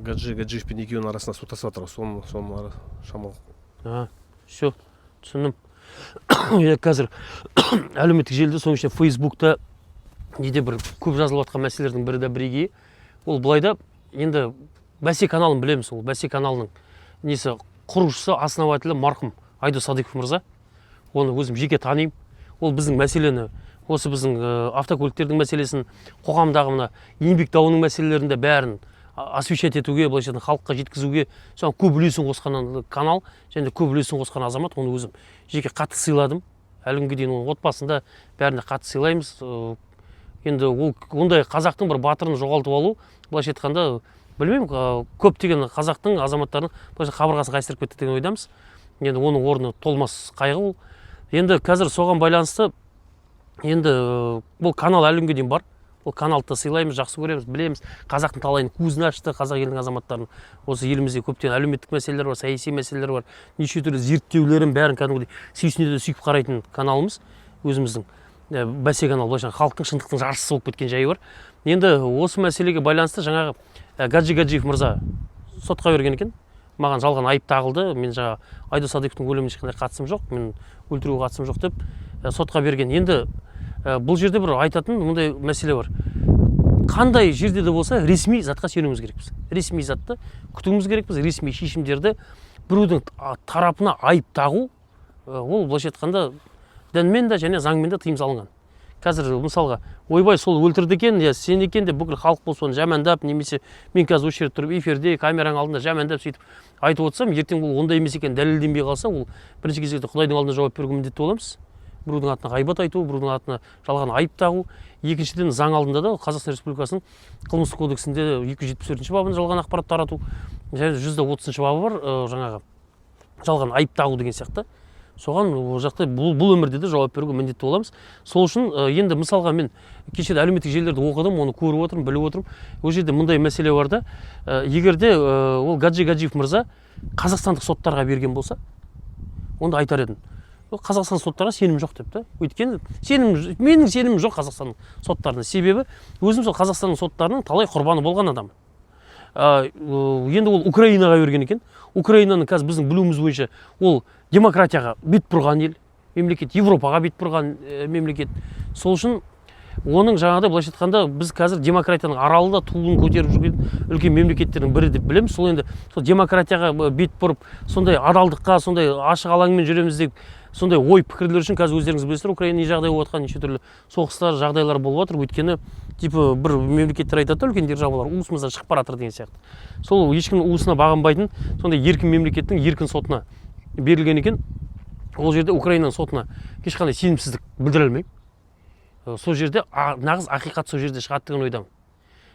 Гаджиев пен екеуінің арасында су тасып жатыр. Соның шамал. Все, түсіндім. Қазір әлеуметтік желіде, соның ішінде Фейсбукта неде бір көп жазылып жатқан мәселелердің бірі де бірегейі. Ол былайда, енді Бәсе каналын білеміз. Ол Бәсе каналының несі құрушысы, основателі марқұм Айдос Садықов мырза. Оны өзім жеке танимын. Ол біздің мәселені, осы біздің автокөліктердің мәселесін, қоғамдағы мына еңбек дауының мәселелерінде бәрін освещать етуге, былайша халыққа жеткізуге соған көп үлесін қосқан канал, және көп үлесін қосқан азамат. Оны өзім жеке қатты сыйладым. Әлі күнге дейін отбасында бәріне қатты сыйлаймыз. Енді ондай қазақтың бір батырын жоғалтып алу, былайша айтқанда, білмеймін, көптеген қазақтың азаматтарын былайша қабырғасын қайыстырып кетті деген ойдамыз. Енді оның орны толмас қайғы ол. Енді қазір соған байланысты, енді бұл канал әлі күнге дейін бар. Бұл каналды сыйлаймыз, жақсы көреміз, білеміз. Қазақтың талайын көзін ашты, қазақ елінің азаматтарын. Осы елімізде көптеген әлеуметтік мәселелер бар, саяси мәселелер бар. Неше түрлі зерттеулерін бәрін кәдімгідей сүйсінеді сүйіп қарайтын каналымыз өзіміздің. Бәсе канал, былайша халықтың шындықтың жаршысы болып кеткен жайы бар. Енді осы мәселеге байланысты жаңағы Гаджиев мырза сотқа берген екен. Маған жалған айып тағылды. Мен жаңа Айдос Садықовтың өліміне ешқандай қатысым жоқ, мен өлтіруге қатысым жоқ деп сотқа берген. Енді бұл жерде бір айтатын мындай мәселе бар. Қандай жерде де болса ресми затқа сенуіміз керекпіз. Ресми затты күтуіміз керекпіз. Ресми шешімдерді біреудің тарапына айып тағу, ол былайша айтқанда дінмен де және заңмен де тыйым салынған. қазір мысалға ойбай сол өлтірді екен, я сен екен деп бүкіл халық болса оны жамандап, немесе мен қазір осы жерде тұрып эфирде камераның алдында жамандап сөйтіп айтып отырсам, ертең бұл ондай емес екен дәлелденбей қалса, ол бірінші кезекте Құдайдың алдында жауап беруге міндетті боламыз. Біреудің атына ғайбат айту, біреудің атына жалған айып тағу. Екіншіден, заң алдында да Қазақстан Республикасының қылмыстық кодексінде 274-ші бабында жалған ақпарат тарату, және 130-ші бабы бар, жаңағы жалған айып тағу деген сияқты. Соған ол жақта бұл өмірде де жауап беруге міндетті боламыз. Сол үшін енді мысалға мен кеше әлеуметтік желілерді оқыдым, оны көріп отырмын, біліп отырмын. Ол жерде мындай мәселе бар да, егерде ол Гаджи Гаджиев мырза қазақстандық соттарға берген болса, онда айтар едім. Қазақстан соттарға сенім жоқ деп та. Өйткені менің сенімім жоқ Қазақстанның соттарына. Себебі өзім сол Қазақстанның соттарының талай құрбаны болған адам. Енді ол Украинаға берген екен. Украинаның қазір біздің білуіміз бойынша ол демократияға бет бұрған ел, мемлекет, Европаға бет бұрған мемлекет. Сол үшін оның жаңағыдай былайша айтқанда біз қазір демократияның аралында туын көтеріп жүрген үлкен мемлекеттердің бірі деп білеміз. Сол енді сол демократияға бет бұрып, сондай адалдыққа, сондай ашық алаңмен жүреміз деп сондай ой пікірлер үшін қазір өздеріңіз білесіздер, Украина не жағдай болып жатқан, неше түрлі соғыстар, жағдайлар болып жатыр. Өйткені типа бір мемлекеттер айтады, үлкен державалар уысымыздан шығып бара жатыр деген сияқты. Сол ешкімнің уысына бағынбайтын сондай еркін мемлекеттің еркін сотына берілген екен. Ол жерде Украинаның сотына ешқандай сенімсіздік білдіре алмаймын. Сол жерде нағыз ақиқат сол жерде шығады деген ойдамын.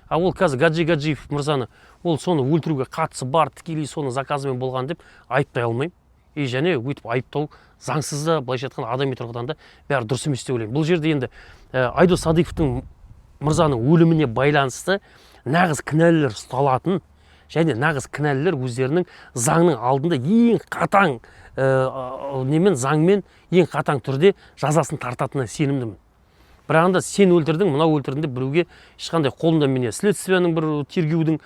А ол қазір Гаджи Гаджиев мырзаны ол соны өлтіруге қатысы бар, тікелей соны заказымен болған деп айыптай алмаймын. И және өйтіп айыптау заңсыз да, былайша айтқанда адами тұрғыдан да бәрі дұрыс емес деп ойлаймын. Бұл жерде енді Айдос Садыковтың мырзаның өліміне байланысты нағыз кінәлілер ұсталатын, және нағыз кінәлілер өздерінің заңның алдында ең қатаң заңмен ең қатаң түрде жазасын тартатынына сенімдімін. Бірақ анда сен өлтірдің, мынау өлтірдің деп біреуге ешқандай қолында мене следствияның бір тергеудің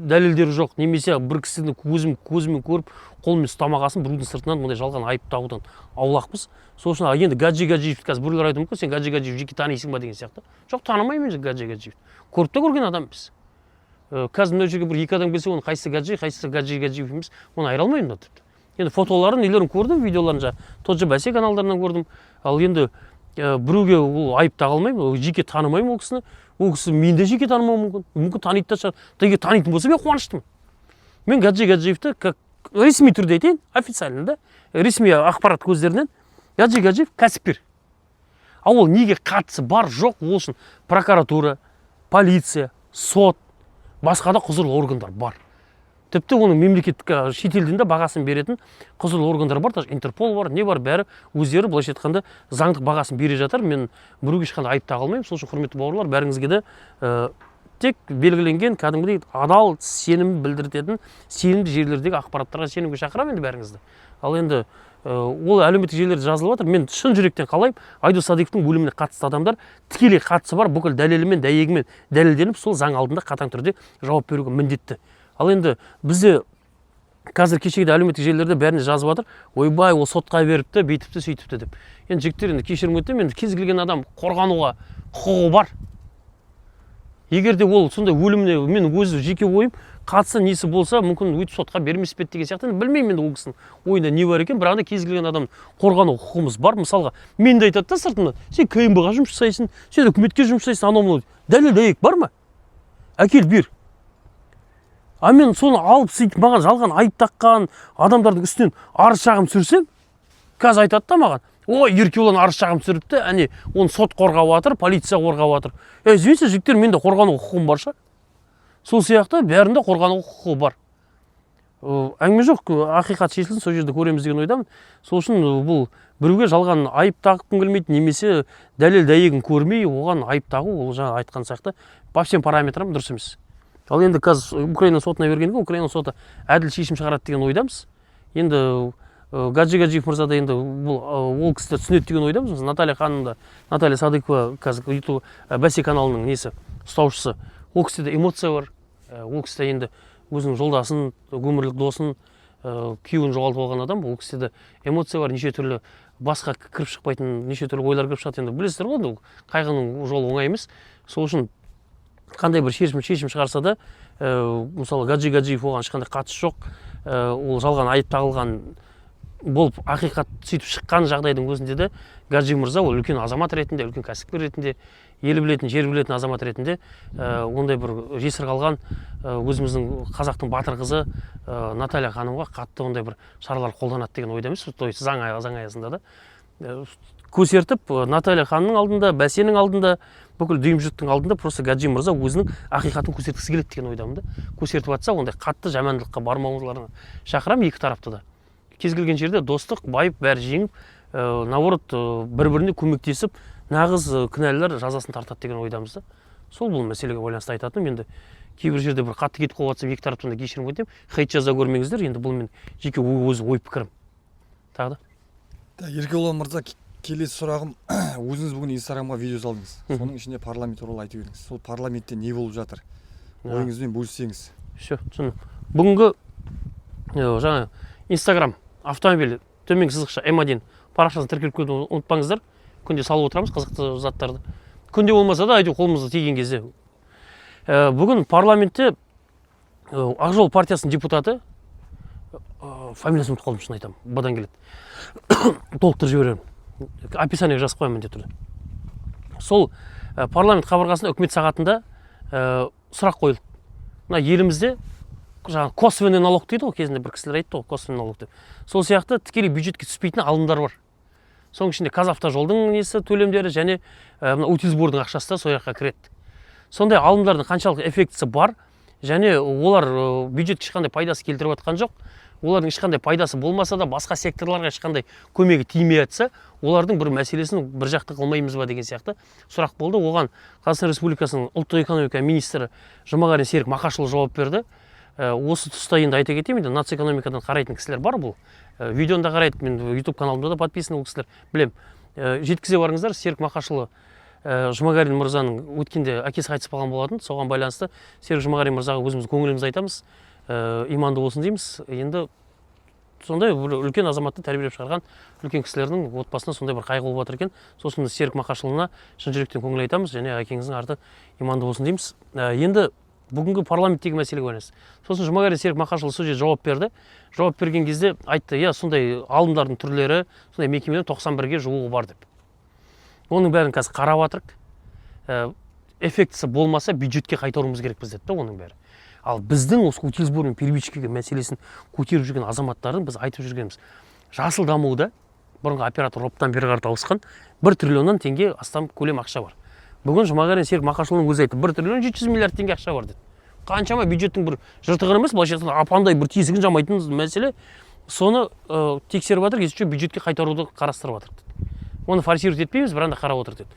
дәлелдері жоқ, немесе бір кісіні көзімен көріп қолымен ұстамағасын біреудің сыртынан мындай жалған айып тағудан аулақпыз. Сол үшін енді Гаджи Гаджиев қазір біреулер айтуы мүмкін, сен Гаджи Гаджиев жеке танисың ба деген сияқты. Жоқ, танымаймын мен Гаджи Гаджиев. Көріп те көрген адамбыз. Қазір мына жерге бір екі адам келсе, оның қайсысы Гаджи, қайсысы Гаджи Гаджиев емес, оны айыра алмаймын да тіпті. Енді фотоларын, нелерін көрдім, видеоларын тот же бәсе каналдарынан көрдім. Ал енді біреуге ол айып таға алмаймын, жеке танымаймын ол кісіні. Ол кісі мен де жеке танымауым мүмкін. Мүмкін таниды да шығар. Егер танитын болса мен қуаныштымын. Мен Гаджи Гаджиевті ресми түрде айтайын, официально да, ресми ақпарат көздерінен Гаджи Гаджиев кәсіпкер. А ол неге қатысы бар жоқ, ол үшін прокуратура, полиция, сот, басқа да құзырлы органдар бар. Тіпті оның мемлекеттік шетелден де бағасын беретін құзырлы органдар бар, Интерпол бар, не бар, бәрі өздері былайша айтқанда заңдық бағасын бере жатыр. Мен біреуге ешқандай айып таға алмаймын. Сол үшін құрметті бауырлар, бәріңізге де тек белгіленген кәдімгідей адал сенім білдіретін сенімді жерлердегі ақпараттарға сенімге шақырамын енді бәріңізді. Ал енді ол әлеуметтік желілерде жазылып жатыр. Мен шын жүректен қалаймын, Айдос Садыковтың өліміне қатысты адамдар тікелей қатысы бар, бүкіл дәлелімен, дәйегімен дәлелденіп, сол заң алдында қатаң түрде жауап беруге міндетті. Ал енді бізде қазір кешегіде әлеуметтік желілерде бәріне жазып жатыр, ойбай, ол сотқа беріпті, бейтіпті, сөйтіпті деп. Енді жігіттер, енді кешірім өтінемін, енді кез келген адам қорғануға құқығы бар. Егер де ол сондай өліміне мен өзі жеке ойым қатысы несі болса, мүмкін өйтіп сотқа бермес пе деген сияқты. Білмеймін енді ол кісінің ойында не бар екен, бірақ кез келген адам қорғану құқығымыз бар. Мысалға, мен де айтады да сыртымнан, сен КМБ-ға жұмыс жасайсың, сен үкіметке жұмыс жасайсың, анау дәлел дәйек бар ма? Әкел бер. А мен соны алып сөйтіп маған жалған айып таққан адамдардың үстінен арыз шағым түсірсем, қазір айтады да маған, ой, Еркебұлан арыз шағым түсіріпті, әне оны сот қорғап жатыр, полиция қорғап жатыр. Извините, жігіттер, менде қорғану құқығым бар шығар. Сол сияқты бәрінде қорғану құқығы бар. Әңгіме жоқ, ақиқат шешілсін, сол жерде көреміз деген ойдамын. Сол үшін бұл біреуге жалған айып тағып келмейді, немесе дәлел дәйегін көрмей, оған айып тағу, ол жаңа айтқан сияқты по всем параметрам дұрыс емес. Ал енді қазір Украина сотына бергенде, Украина соты әділ шешім шығарады деген ойдамыз. Енді Гаджи Гаджиев мырза да енді ол кісі түсінеді деген ойдамыз. Наталья ханым да, Наталья Садыкова қазір YouTube бәсе каналының несі ұстаушысы. Ол кісіде эмоция бар. Ол кісі енді өзінің жолдасын, өмірлік досын, күйеуін жоғалтып алған адам. Ол кісіде эмоция бар, неше түрлі басқа кіріп шықпайтын неше түрлі ойлар кіріп шығады. Енді білесіздер ғой, қайғының жолы оңай емес. Сол үшін қандай бір шешім шығарса да, мысалы Гаджи Гаджиев оған ешқандай қатысы жоқ, ол жалған айып тағылған болып ақиқат сөйтіп шыққан жағдайдың өзінде де Гаджи мырза ол үлкен азамат ретінде, үлкен кәсіпкер ретінде, ел білетін, жер білетін азамат ретінде ондай бір жесір қалған өзіміздің қазақтың батыр қызы Наталья ханымға қатты ондай бір шаралар қолданады деген ойдамыз. То есть заң аясында да көсертіп Наталья ханымның алдында, бәсенің алдында, бүкіл дүйім жұрттың алдында просто Гаджи мырза өзінің ақиқатын көсерткісі келеді деген ойдамын да. Көсертіп жатса ондай қатты жамандылыққа бармауларына шақырамын екі тарапты да. Кез келген жерде достық, байып, бәрі жеңіп, наоборот бір-біріне көмектесіп, нағыз кінәлілер жазасын тартады деген ойдамыз да. Сол бұл мәселеге байланысты айтатыным. Енді кейбір жерде бір қатты кетіп қалып жатсам, екі тараптан да кешірім өтінемін. Хейт жаза көрмеңіздер. Енді бұл мен жеке өз ой пікірім. Тағы да. Еркебұлан мырза, келесі сұрағым, өзіңіз бүгін Инстаграмға видео салдыңыз. Соның ішінде парламент туралы айтып едіңіз. Сол парламентте не болып жатыр? Ойыңызбен бөліссеңіз. Все, түсіндім. Бүгінгі жаңа Инстаграм автомобиль төменгі сызықша М1 парақшасын тіркеліп кетуді ұмытпаңыздар. Күнде салып отырамыз қызықты заттарды. Күнде болмаса да әйтеуір қолымызға тиген кезде. Бүгін парламентте Ақжол партиясының депутаты, фамилиясын ұмытып қалдым, шын айтамын, бұдан келеді. Толықтырып жіберемін. Описание жазып қоямын міндетті түрде. Сол парламент қабырғасында үкімет сағатында сұрақ қойылды. Мына елімізде жаңағы косвенный налог дейді ғой, кезінде бір кісілер айтты ғой, косвенный налог деп. Сол сияқты тікелей бюджетке түспейтін алымдар бар. Соның ішінде Қазавтожолдың несі төлемдері және утилизбордың ақшасы да сол жаққа кіреді. Сондай алымдардың қаншалық эффектісі бар және олар бюджетке ешқандай пайдасы келтіріп жатқан жоқ. Олардың ешқандай пайдасы болмаса да басқа секторларға ешқандай көмегі тимей жатса, олардың бір мәселесін бір жақты қылмаймыз ба деген сияқты сұрақ болды. Оған Қазақстан Республикасының ұлттық экономика министрі Жұмағарин Серік Мақашұлы жауап берді. Осы тұста енді айта кетейін, енді нацэкономикадан қарайтын кісілер бар бұл. Видеоны да қарайды, мен YouTube каналымда да подписан ол кісілер. Білем, жеткізе барыңыздар. Серік Мақашұлы Жұмағарин мырзаның өткенде әкесі қайтыс болған болатын. Соған байланысты Серік Жұмағарин мырзаға өзіміз көңілімізді айтамыз. Иманды болсын дейміз. Енді сондай үлкен азаматты тәрбиелеп шығарған үлкен кісілердің отбасына сондай бір қайғы болып жатыр екен. Сосын Серік Мақашұлына шын жүректен көңіл айтамыз және әкеңіздің арты иманды болсын дейміз. Енді бүгінгі парламенттегі мәселеге байланысты. Сосын Жұмағарин Серік Мақашұлы сол жерде жауап берді. Жауап берген кезде айтты, иә, сондай алымдардың түрлері, сондай мекемеден 91-ге жуығы бар деп. Оның бәрін қазір қарап жатырық. Эффектісі болмаса бюджетке қайтаруымыз керек біз деді оның бәрі. Ал біздің осы утилизбор мен первичкеге мәселесін көтеріп жүрген азаматтардың біз айтып жүргеніміз. Жасыл дамуда бұрынғы оператор роптан бері қарата ауысқан 1 триллионнан теңге астам көлем ақша бар. Бүгін Жұмағарин Серік Мақашұлының өзі айтты, 1 триллион 700 миллиард теңге ақша бар деді. Қаншама бюджеттің бір жыртығын емес, былайша айтқанда апандай бір тесігін жамайтын мәселе. Соны тексеріп жатыр, кезінше бюджетке қайтаруды қарастырып жатыр деді. Оны форсировать етпейміз, бір анда қарап отыр деді.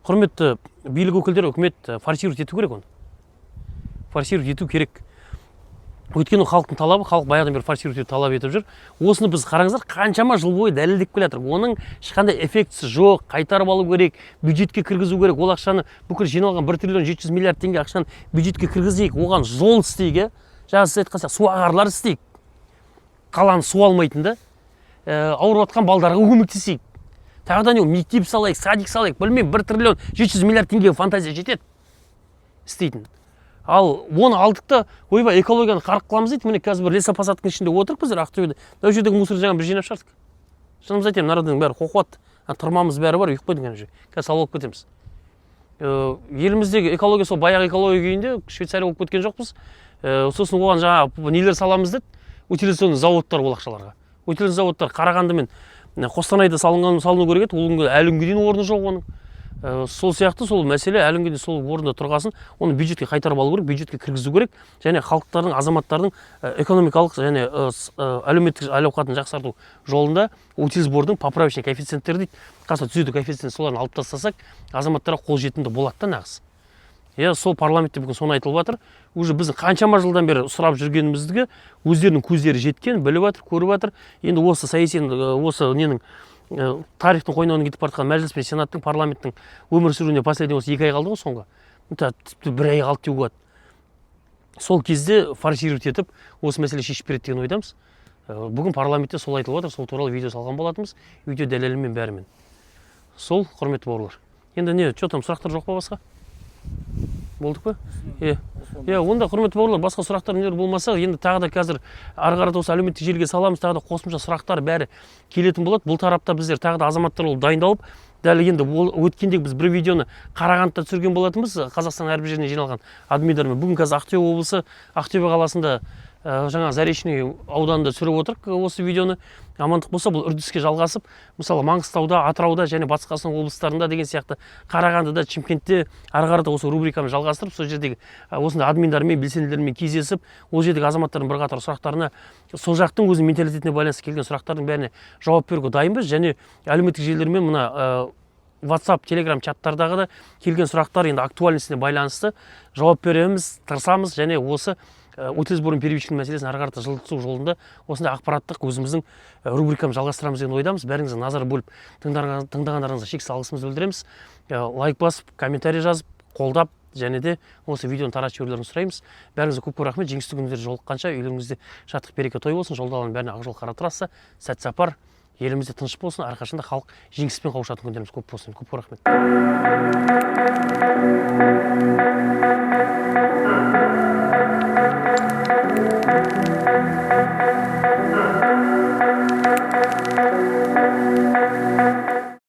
Құрметті билік өкілдері, үкімет форсировать ету керек оны. Форсировать ету керек. Өйткені халықтың талабы, халық баяғыдан бері форсировать етуді талап етіп жүр. Осыны біз қараңыздар, қаншама жыл бойы дәлелдеп келе жатыр. Оның ешқандай эффектісі жоқ, қайтарып алу керек, бюджетке кіргізу керек. Ол ақшаны бүкіл жиналған 1 триллион 700 миллиард теңге ақшаны бюджетке кіргізейік, оған жол істейік, жаңа сіз айтқан сияқты суағарлар істейік. Қаланы су алмайтын да, ауырып жатқан балдарға көмектесейік. Тағы да не, мектеп салайық, садик салайық, білмеймін, 1 триллион 700 миллиард теңге фантазия жетеді істейтін. Ал оны алдық та, ойбай, экологияны қарық қыламыз дейді. Міне қазір бір лесопосадкінің ішінде отырып біздер Ақтөбеде. Ол жердегі мусор жаңа бір жинап шығардық. Шынымыз айтайын, народың бәрі қоқуат, тұрмамыз бәрі бар, ұйып қойдың әне. Қазір салып алып кетеміз. Еліміздегі экология сол баяғы экология күйінде Швейцария болып кеткен жоқпыз. Сосын оған жаңа нелер саламыз деді. Утилизационный заводтар ол ақшаларға. Утилизационный заводтар Қарағанды мен Қостанайда салыну керек еді. Ол әлі күнге дейін орны жоқ оның. Сол сияқты сол мәселе әлі күнге сол орында тұрғасын, оны бюджетке қайтарып алу керек, бюджетке кіргізу керек және халықтардың, азаматтардың экономикалық және әлеуметтік әл-ауқатын жақсарту жолында утилизбордың поправочный коэффициенттері дейді. Қаса түзету коэффициентін соларын алып тастасақ, азаматтарға қолжетімді болады да нағыз. Сол парламентте бүгін соны айтылып жатыр. Уже біздің қаншама жылдан бері сұрап жүргенімізді өздерінің көздері жеткен, біліп жатыр, көріп жатыр. Енді осы саяси осы ненің тарихтың қойнауына кетіп бара жатқан мәжіліс пен сенаттың, парламенттің өмір сүруіне последний осы 2 ай қалды ғой соңғы. Тіпті 1 ай қалды деуге болады. Сол кезде форсировать етіп осы мәселе шешіп береді деген ойдамыз. Бүгін парламентте сол айтылып жатыр, сол туралы видео салған болатынбыз, видео дәлелімен бәрімен. Сол, құрметті бауырлар. Енді не, что там, сұрақтар жоқ па басқа? болдық па? Онда құрметті бауырлар, басқа сұрақтар нелер болмаса, енді тағы да қазір ары қарата осы әлеуметтік желіге саламыз, тағы да қосымша сұрақтар бәрі келетін болады. Бұл тарапта біздер тағы да азаматтар болып дайындалып, дәл енді өткенде біз бір видеоны Қарағандыда түсірген болатынбыз, Қазақстан әрбір жерінен жиналған админдармен. Бүгін қазір Ақтөбе облысы, Ақтөбе қаласында жаңа Заречный ауданында түсіріп отырық осы видеоны. Амандық болса, бұл үрдіске жалғасып, мысалы Маңғыстауда, Атырауда және Батыс Қазақстан облыстарында деген сияқты, Қарағандыда, Шымкентте ары қарата осы рубриканы жалғастырып, сол жердегі осындай админдармен, белсенділермен кездесіп, ол жердегі азаматтардың бірқатар сұрақтарына, сол жақтың өзінің менталитетіне байланысты келген сұрақтардың бәріне жауап беруге дайынбыз. Және әлеуметтік желілермен мына WhatsApp, Telegram чаттардағы да келген сұрақтар енді актуальностіне байланысты жауап береміз, тырысамыз және осы утилизборный первичный мәселесін ары қарата жылжыту жолында осындай ақпараттық өзіміздің рубрикамызды жалғастырамыз деген ойдамыз. Бәріңізге назар бөліп тыңдағандарыңызға шексіз алғысымызды білдіреміз. Лайк басып, комментарий жазып, қолдап және де осы видеоны таратып жіберулеріңізді сұраймыз. Бәріңізге көп рахмет. Жеңісті күндер жолыққанша үйлеріңізде шаттық береке той болсын. Жолдалардың бәріне ақ жол қара трасса, сәт сапар, елімізде тыныш болсын. Әрқашанда халық жеңіспен қауышатын күндеріміз көп болсын. Көп рахмет.